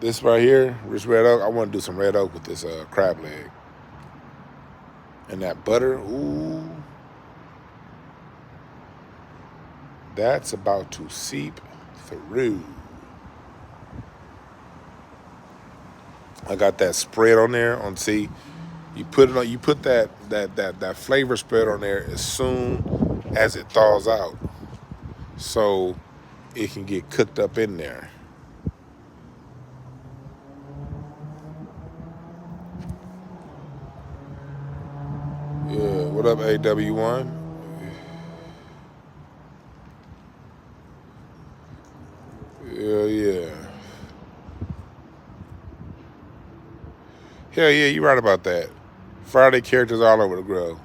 this right here, this red oak, I want to do some red oak with this crab leg. And that butter, ooh, that's about to seep through. I got that spread on there. See, you put it on. You put that flavor spread on there as soon as it thaws out, so it can get cooked up in there. Yeah, what up, AW1? Yeah, Hell yeah, you right about that. Friday characters all over the grill.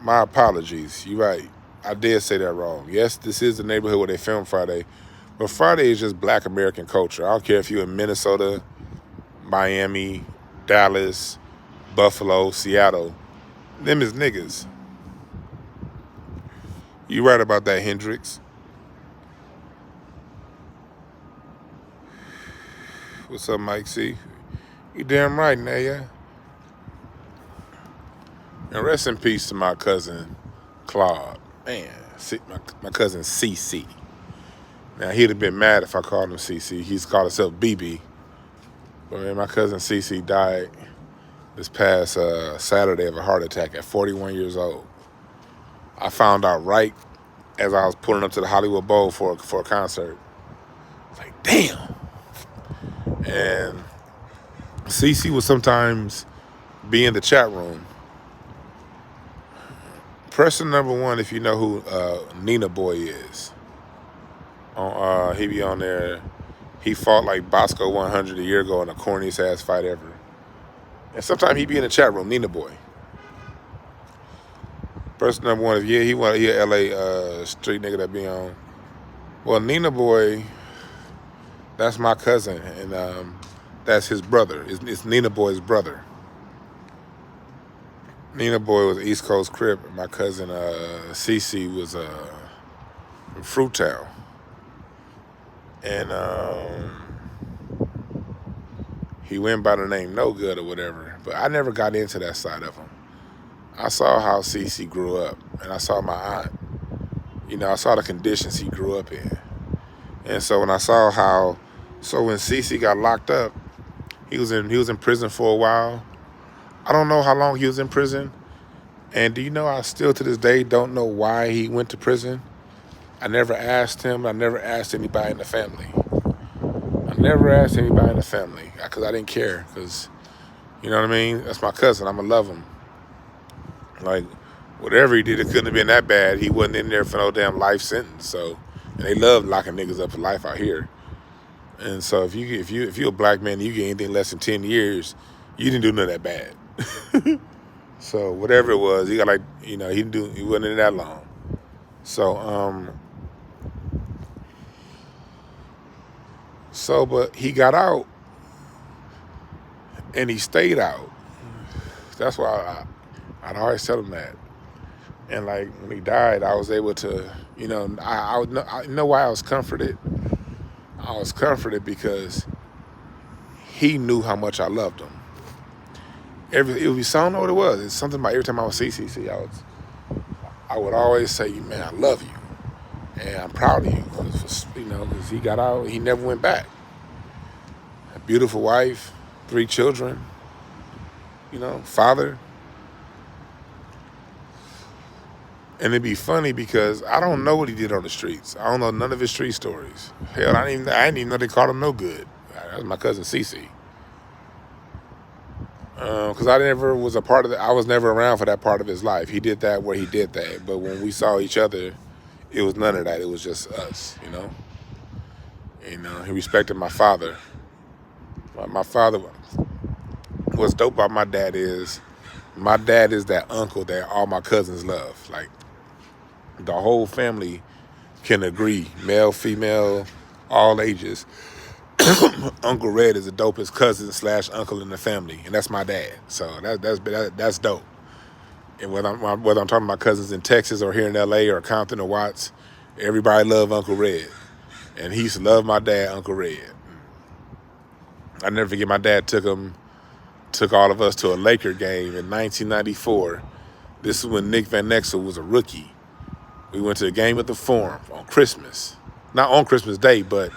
My apologies. You right. I did say that wrong. Yes, this is the neighborhood where they film Friday, but Friday is just Black American culture. I don't care if you're in Minnesota, Miami, Dallas, Buffalo, Seattle. Them is niggas. You right about that, Hendrix. What's up, Mike C? You damn right, Naya. And rest in peace to my cousin, Claude. Man, my cousin Cece. Now, he'd have been mad if I called him Cece. He's called himself BB. But man, my cousin Cece died this past Saturday of a heart attack at 41 years old. I found out right as I was pulling up to the Hollywood Bowl for a concert. It's like, damn. And Cece would sometimes be in the chat room. Person number one, if you know who Nina Boy is. He be on there. He fought like Bosco 100 a year ago in the corniest ass fight ever. And sometimes he be in the chat room, Nina Boy. Person number one, he a LA street nigga that be on. Well, Nina Boy, that's my cousin, and that's his brother. It's Nina Boy's brother. Nina Boy was East Coast Crip. My cousin Cece was from Fruitown. And he went by the name No Good or whatever. But I never got into that side of him. I saw how Cece grew up, and I saw my aunt. You know, I saw the conditions he grew up in. And so when I saw when Cece got locked up, he was in prison for a while. I don't know how long he was in prison. And do you know, I still to this day don't know why he went to prison. I never asked him. I never asked anybody in the family. Because I didn't care. Because, you know what I mean? That's my cousin. I'm going to love him. Like, whatever he did, it couldn't have been that bad. He wasn't in there for no damn life sentence. So, and they love locking niggas up for life out here. And so if you're a black man and you get anything less than 10 years, you didn't do none of that bad. So whatever it was, he got like, you know, he wasn't in that long. But he got out and he stayed out. That's why I'd always tell him that. And like when he died, I was able to, you know, I know why I was comforted. I was comforted because he knew how much I loved him. I don't know what it was. It's something about every time I would see Cece, I would always say, man, I love you. And I'm proud of you. Because he got out, he never went back. A beautiful wife, 3 children, father. And it'd be funny because I don't know what he did on the streets. I don't know none of his street stories. Hell, I didn't even know they called him No Good. That was my cousin Cece. Because I never was a part of I was never around for that part of his life. He did that where he did that. But when we saw each other, it was none of that. It was just us, He respected my father. My father, what's dope about my dad is that uncle that all my cousins love. Like, the whole family can agree, male, female, all ages. Uncle Red is the dopest cousin / uncle in the family, and that's my dad. So that's dope. And whether I'm talking about cousins in Texas or here in LA or Compton or Watts, everybody love Uncle Red, and he used to love my dad, Uncle Red. I never forget, my dad took all of us to a Laker game in 1994. This is when Nick Van Exel was a rookie. We went to the game at the Forum on Christmas, not on Christmas Day, but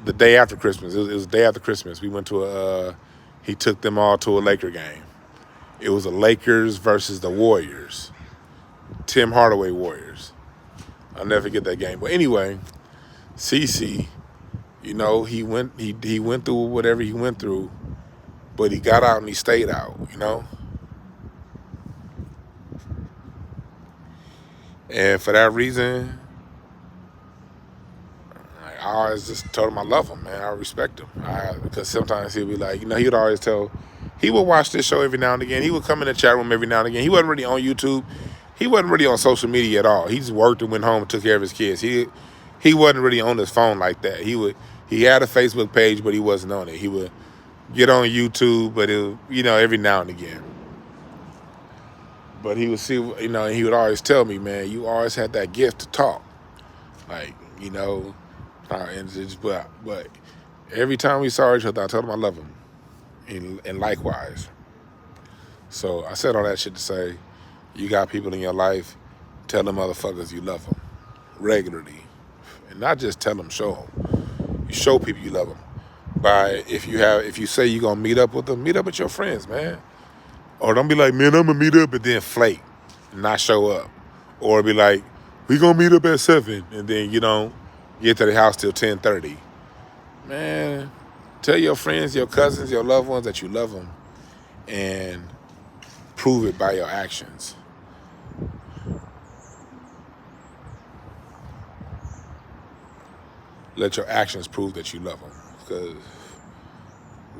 the day after Christmas. It was the day after Christmas. We went to he took them all to a Laker game. It was the Lakers versus the Warriors. Tim Hardaway Warriors. I'll never forget that game. But anyway, Cece, he went through whatever he went through, but he got out and he stayed out, And for that reason, I always just told him I love him, man. I respect him. Because sometimes he'll be like, he'd always tell He would watch this show every now and again. He would come in the chat room every now and again. He wasn't really on YouTube. He wasn't really on social media at all. He just worked and went home and took care of his kids. He wasn't really on his phone like that. He had a Facebook page, but he wasn't on it. He would get on YouTube, but every now and again. But he would see, and he would always tell me, man, you always had that gift to talk. Like, but every time we saw each other, I told him I love him. And likewise. So I said all that shit to say, you got people in your life, tell them motherfuckers you love them regularly. And not just tell them, show them. You show people you love them. If you say you're going to meet up with them, meet up with your friends, man. Or don't be like, man, I'm going to meet up and then flake and not show up. Or be like, we going to meet up at 7 and then you don't get to the house till 10:30. Man, tell your friends, your cousins, your loved ones that you love them and prove it by your actions. Let your actions prove that you love them, because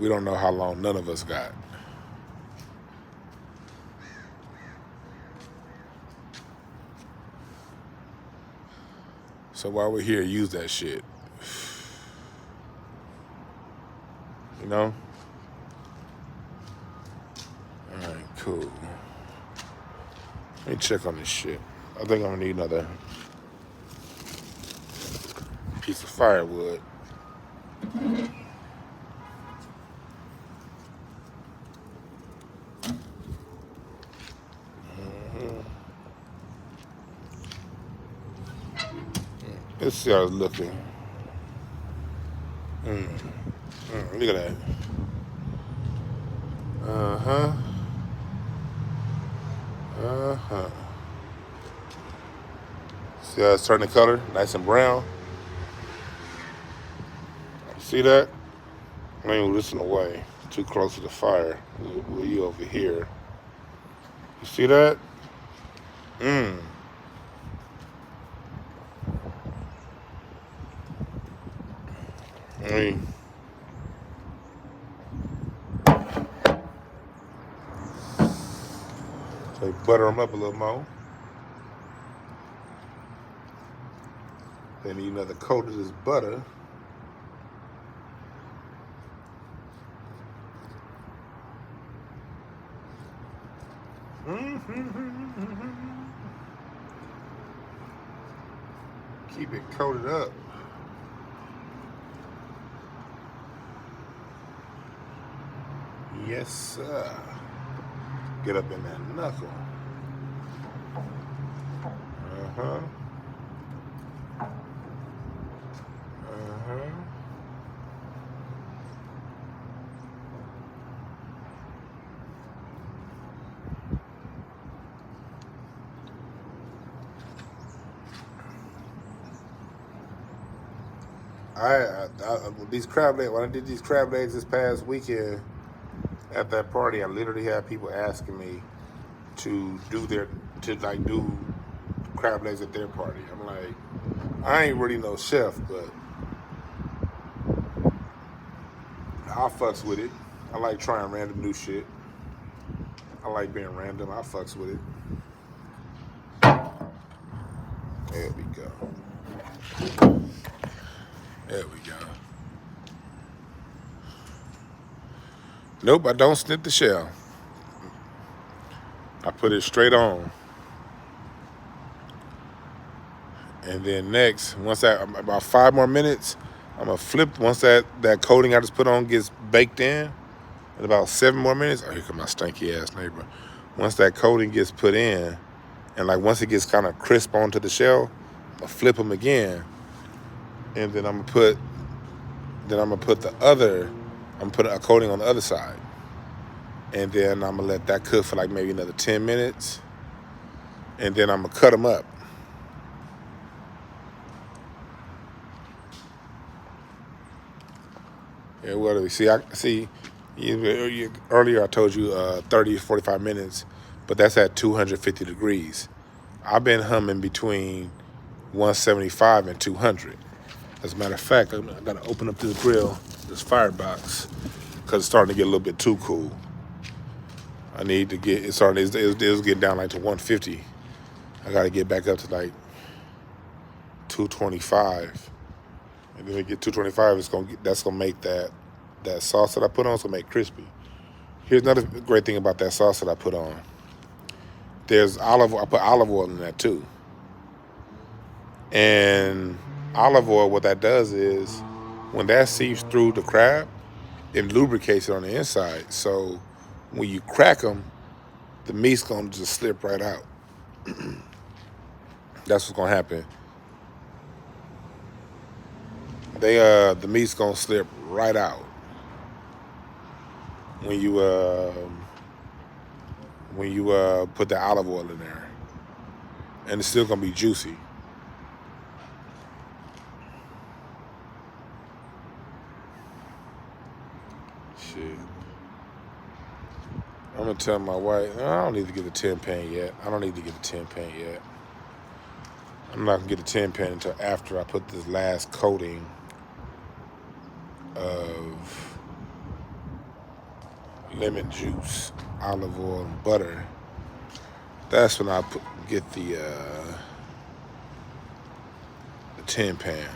we don't know how long none of us got. So while we're here, use that shit. You know? All right, cool. Let me check on this shit. I think I'm gonna need another piece of firewood. Let's see how it's looking. Look at that. See how it's turning color? Nice and brown. See that? I ain't listen away. Too close to the fire. With you over here. You see that? So butter them up a little more. Then need another coat of this butter. Keep it coated up. Yes, sir. Get up in that knuckle. These crab legs. When I did these crab legs this past weekend at that party, I literally had people asking me to do crab legs at their party. I'm like, I ain't really no chef, but I fucks with it. I like trying random new shit. I like being random. I fucks with it. There we go. There we go. Nope, I don't snip the shell. I put it straight on. And then next, about 5 more minutes, I'm gonna flip. Once that coating I just put on gets baked in about 7 more minutes. Oh, here come my stinky ass neighbor. Once that coating gets put in, and once it gets kind of crisp onto the shell, I'm gonna flip them again. And then I'm gonna put a coating on the other side. And then I'm gonna let that cook for maybe another 10 minutes. And then I'm gonna cut them up. Yeah, what do we see? Earlier I told you 30 to 45 minutes, but that's at 250 degrees. I've been humming between 175 and 200. As a matter of fact, I gotta open up this grill, this firebox, because it's starting to get a little bit too cool. I need to get it started. It was getting down like to 150. I got to get back up to like 225. And then we get 225. That's gonna make that sauce that I put on. It's gonna make crispy. Here's another great thing about that sauce that I put on. There's olive. I put olive oil in that too. And olive oil, what that does is, when that seeps through the crab, it lubricates it on the inside. So when you crack them, the meat's gonna just slip right out. That's what's gonna happen. The meat's gonna slip right out when you put the olive oil in there, and it's still gonna be juicy. Shit. I'm gonna tell my wife, no, I don't need to get the 10 pan yet. I don't need to get the 10 pan yet. I'm not gonna get the 10 pan until after I put this last coating of lemon juice, olive oil, and butter. That's when I get the 10 pan.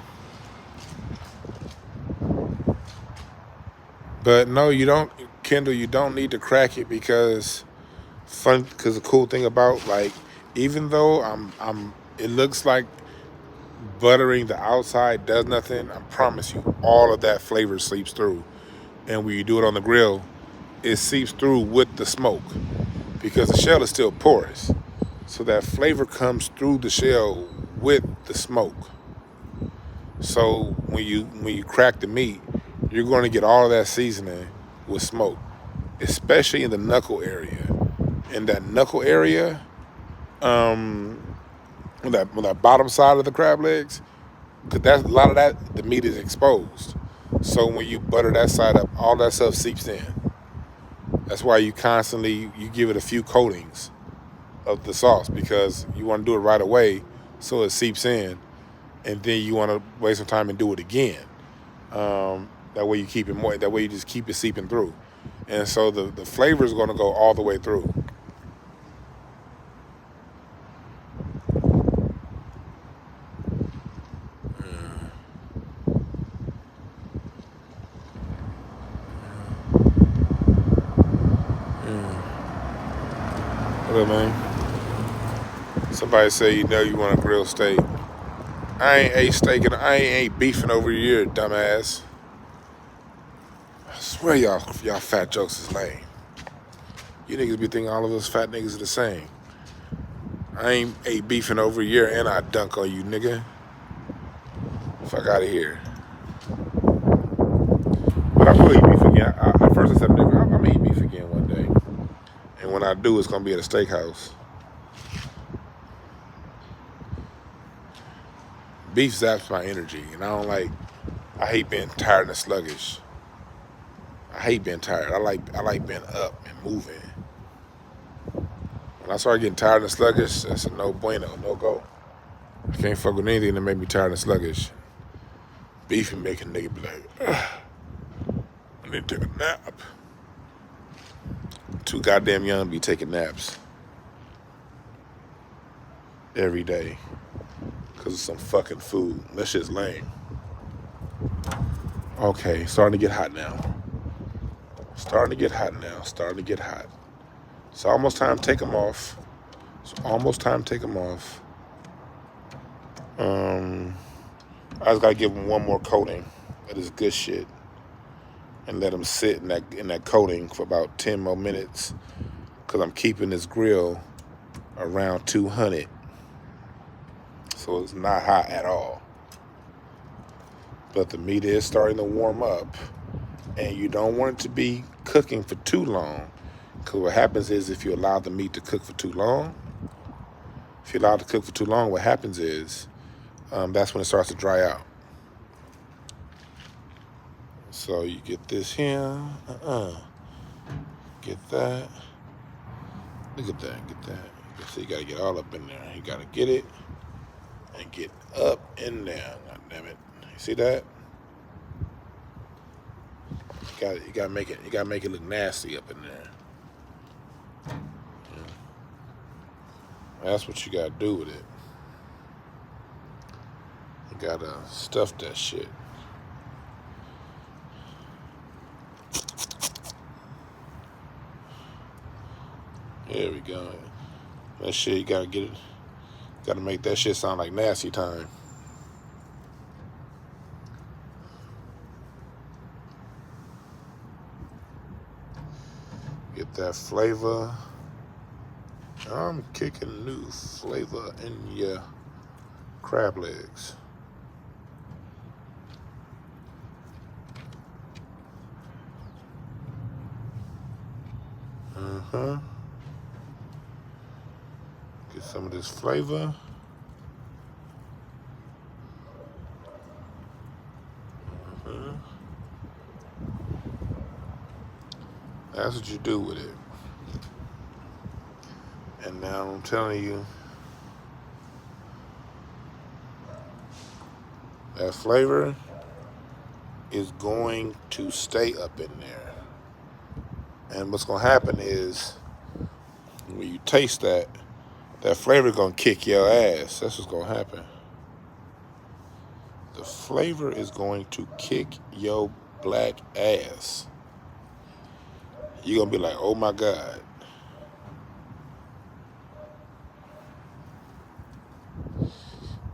But no, you don't, Kendall. You don't need to crack it because the cool thing about, like, even though it looks like buttering the outside does nothing, I promise you, all of that flavor seeps through. And when you do it on the grill, it seeps through with the smoke because the shell is still porous. So that flavor comes through the shell with the smoke. So when you crack the meat, you're going to get all of that seasoning with smoke, especially in the knuckle area. In that knuckle area, on that bottom side of the crab legs, because a lot of that, the meat is exposed. So when you butter that side up, all that stuff seeps in. That's why you give it a few coatings of the sauce, because you want to do it right away so it seeps in, and then you want to waste some time and do it again. That way you keep it moist. That way you just keep it seeping through. And so the flavor is going to go all the way through. What up, man? Somebody say you want a grilled steak. I ain't ate steak and I ain't beefing over here, dumbass. I swear y'all fat jokes is lame. You niggas be thinking all of us fat niggas are the same. I ain't ate beefing over here and I dunk on you, nigga. Fuck out of here. But I will eat beef again. At first I said, nigga, I'm gonna eat beef again one day. And when I do, it's gonna be at a steakhouse. Beef zaps my energy, and I hate being tired and sluggish. I hate being tired. I like being up and moving. When I start getting tired and sluggish, that's a no bueno, no go. I can't fuck with anything that make me tired and sluggish. Beef and make a nigga be like, ugh, I need to take a nap. Too goddamn young to be taking naps every day because of some fucking food. That shit's lame. Okay, starting to get hot now. It's almost time to take them off. I just gotta give them one more coating of this good shit and let them sit in that coating for about 10 more minutes, because I'm keeping this grill around 200, so it's not hot at all. But the meat is starting to warm up, and you don't want it to be cooking for too long, because what happens is, if you allow the meat to cook for too long, what happens is that's when it starts to dry out. So you get this here, get that, look at that, get that. So you gotta get all up in there. You gotta get it and get up in there. God damn it! You see that? You gotta make it look nasty up in there. That's what you gotta do with it. You gotta stuff that shit. There we go. That shit, you gotta get it. Gotta make that shit sound like nasty time. Get that flavor. I'm kicking new flavor in your crab legs. Get some of this flavor. That's what you do with it. And now I'm telling you, that flavor is going to stay up in there. And what's gonna happen is, when you taste that, that flavor gonna kick your ass. That's what's gonna happen. The flavor is going to kick your black ass. You're gonna be like, oh my God.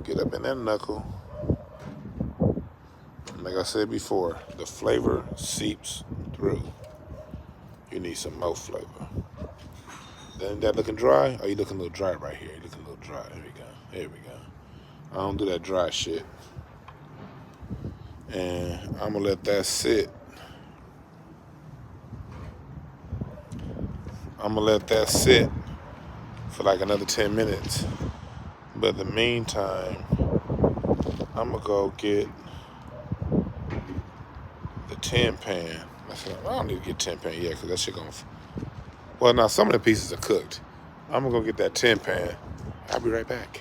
Get up in that knuckle. Like I said before, the flavor seeps through. You need some more flavor. Then that looking dry? Oh, you looking a little dry right here. You looking a little dry. There we go. There we go. I don't do that dry shit. And I'm gonna let that sit. I'm gonna let that sit for like another 10 minutes. But in the meantime, I'm gonna go get the tin pan. I don't need to get tin pan yet because that shit gonna. Well, now some of the pieces are cooked. I'm gonna go get that tin pan. I'll be right back.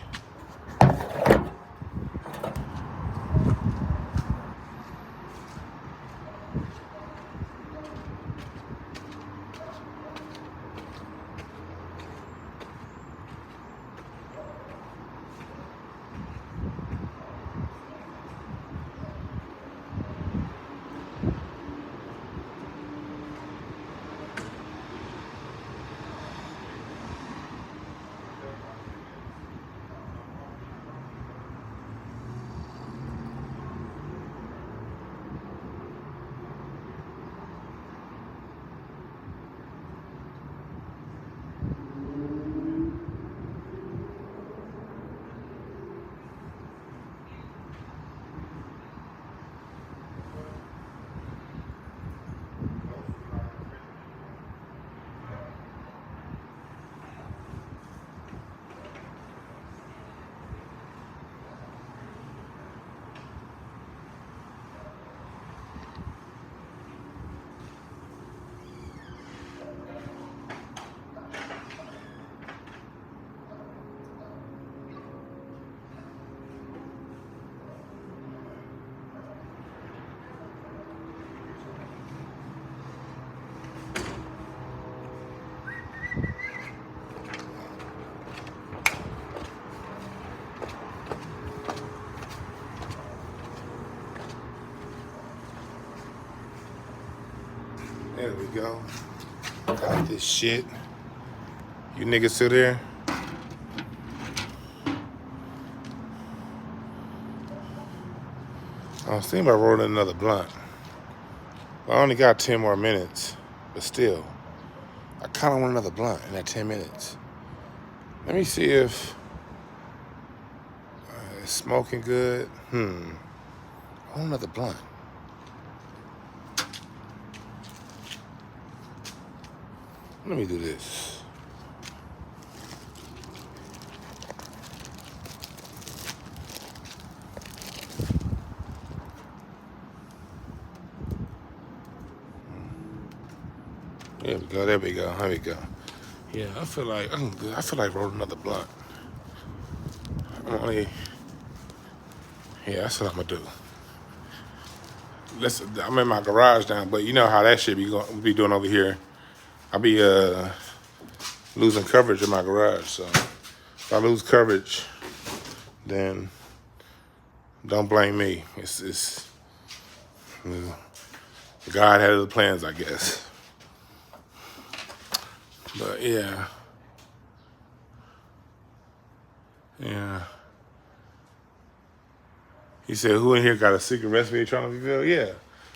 There we go. Got this shit. You niggas still there? I was thinking about rolling another blunt. I only got 10 more minutes, but still, I kind of want another blunt in that 10 minutes. Let me see if it's smoking good. I want another blunt. Let me do this. There we go, there we go, there we go. Yeah, I feel like I'm good. I feel like rolling another blunt. Yeah, that's what I'm gonna do. I'm in my garage now, but you know how that shit be doing over here. I be losing coverage in my garage, so If I lose coverage, then don't blame me. It's God had other plans, I guess. But yeah. He said, who in here got a secret recipe they trying to reveal? Yeah,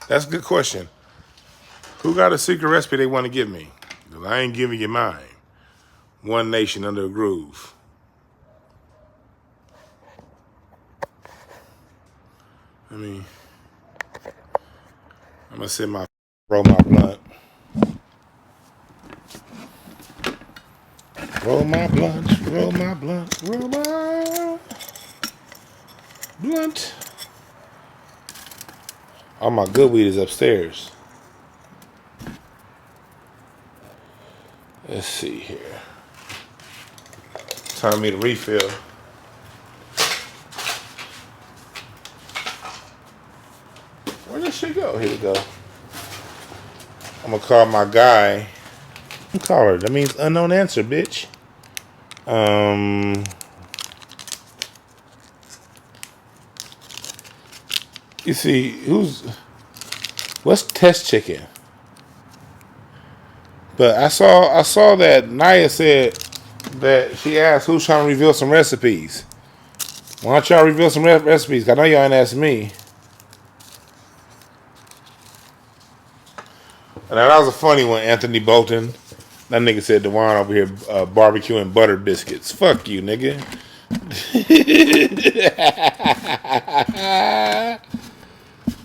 that's a good question. Who got a secret recipe they want to give me? Because I ain't giving you mine. One nation under a groove. I mean, I'm going to roll my blunt. Roll my blunt, roll my blunt, roll my blunt. All my good weed is upstairs. Let's see here. Time for me to refill. Where did she go? Here we go. I'm gonna call my guy. Call her. That means unknown answer, bitch. You see, what's Test Chicken? But I saw that Naya said that she asked who's trying to reveal some recipes. Why don't y'all reveal some recipes? 'Cause I know y'all ain't asked me. And that was a funny one, Anthony Bolton. That nigga said Dwan over here barbecuing butter biscuits. Fuck you, nigga.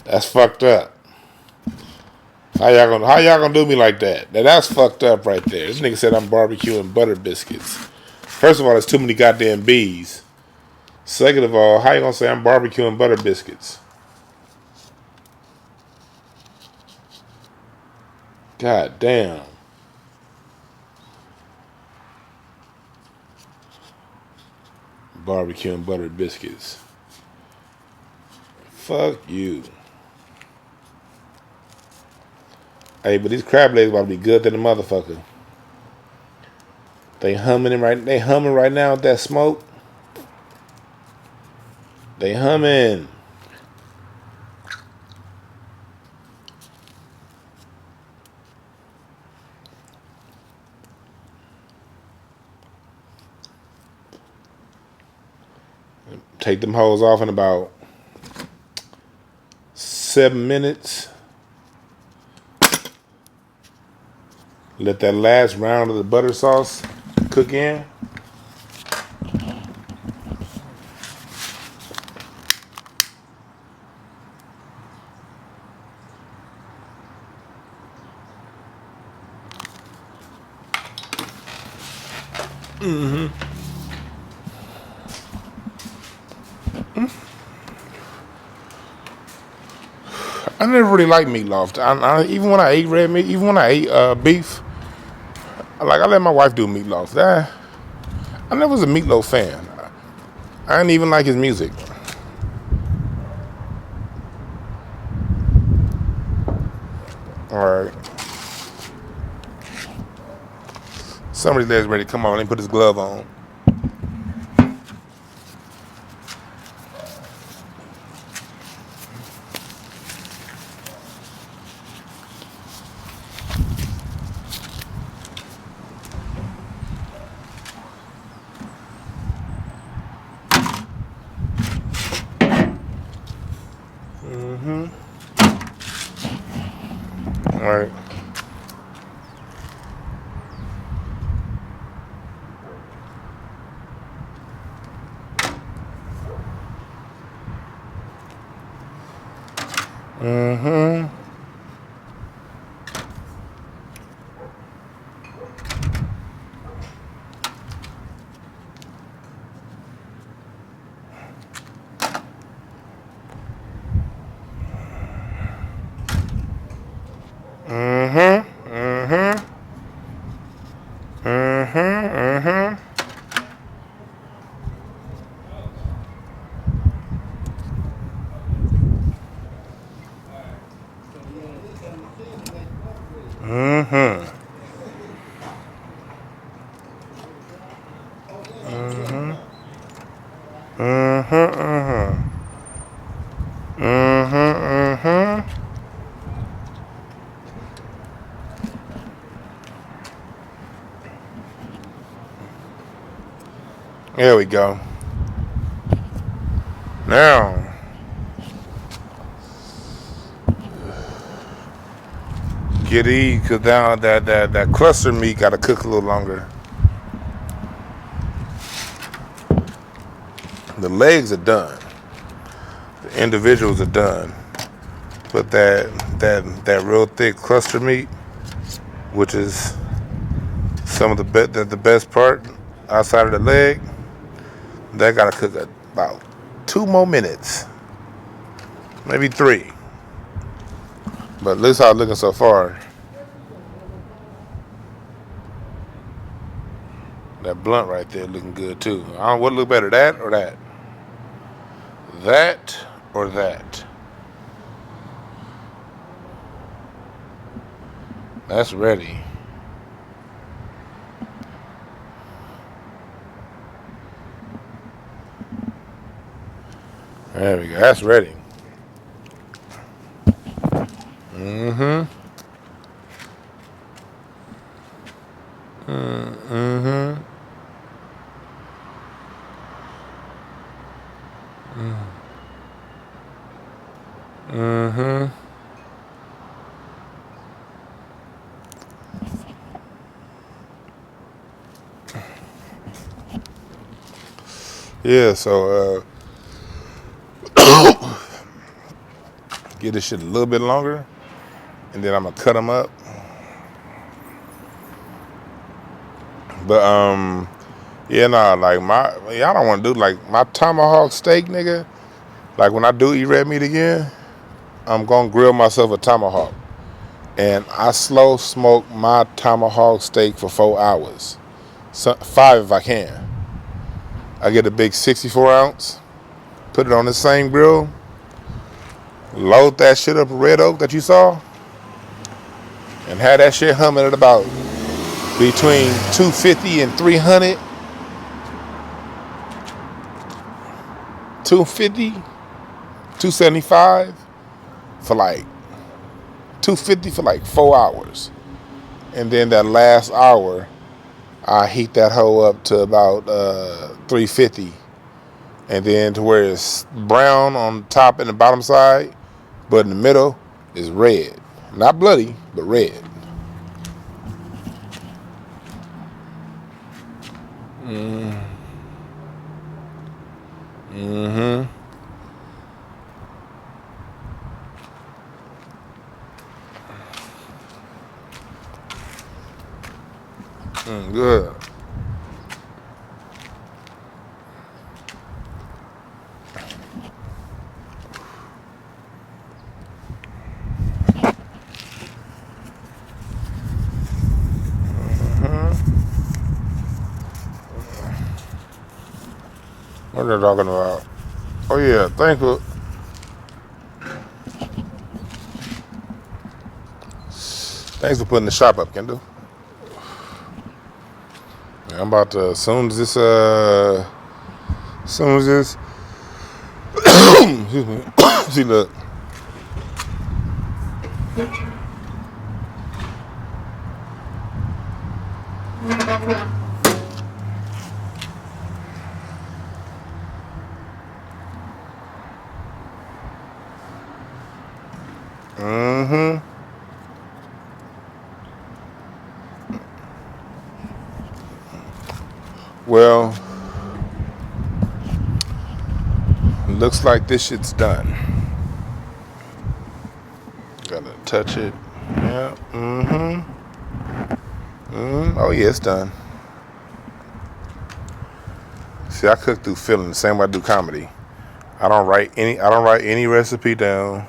That's fucked up. How y'all gonna do me like that? Now that's fucked up right there. This nigga said I'm barbecuing butter biscuits. First of all, there's too many goddamn bees. Second of all, how you gonna say I'm barbecuing butter biscuits? God damn. Barbecuing butter biscuits. Fuck you. Hey, but these crab legs about to be good than the motherfucker. They humming right now with that smoke. They humming. Take them hoes off in about 7 minutes. Let that last round of the butter sauce cook in. I never really liked meatloaf. Even when I ate red meat, even when I ate beef, I let my wife do meatloaf. I never was a meatloaf fan. I didn't even like his music. All right. Somebody's legs ready to come on. Let me put his glove on. All right. There we go. Now, get these, because now that cluster meat got to cook a little longer. The legs are done. The individuals are done. But that real thick cluster meat, which is some of the best part outside of the leg, that got to cook about 2 more minutes. Maybe 3. But this is how it's looking so far. That blunt right there looking good too. I don't know what look better, that or that? That or that? That's ready. There we go. That's ready. Mm-hmm. Mm-hmm. Mm-hmm. Yeah, so get this shit a little bit longer, and then I'm gonna cut them up. But yeah, nah, like I don't want to do like my tomahawk steak, nigga. Like when I do eat red meat again, I'm gonna grill myself a tomahawk, and I slow smoke my tomahawk steak for 4 hours, 5 if I can. I get a big 64 ounce, put it on the same grill, load that shit up with red oak that you saw, and have that shit humming at about between 250 and 300. 250, 275 for like 250 for like 4 hours. And then that last hour, I heat that hoe up to about 350. And then to where it's brown on the top and the bottom side, but in the middle is red. Not bloody, but red. Mm-hmm. Good. What are they talking about? Oh yeah, thanks for putting the shop up, Kendall. I'm about to, as soon as this, excuse me, see, look. Mm-hmm. Well, looks like this shit's done. Gotta touch it. Yeah. Mm-hmm. Oh yeah, it's done. See, I cook through feeling the same way I do comedy. I don't write any recipe down.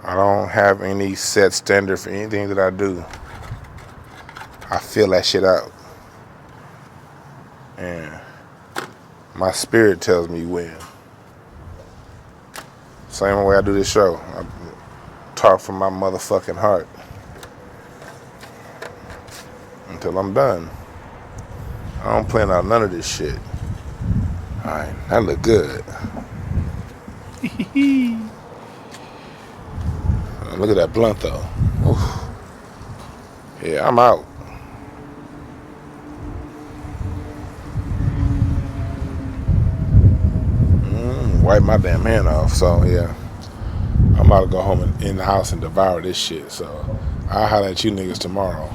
I don't have any set standard for anything that I do. I feel that shit out. And my spirit tells me when. Same way I do this show. I talk from my motherfucking heart. Until I'm done. I don't plan out none of this shit. Alright, that look good. Look at that blunt though. Oof. Yeah, I'm out. my damn hand off. So yeah, I'm about to go home and in the house and devour this shit. So I'll holler at you niggas tomorrow.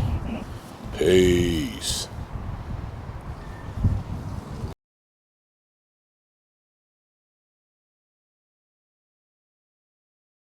Peace.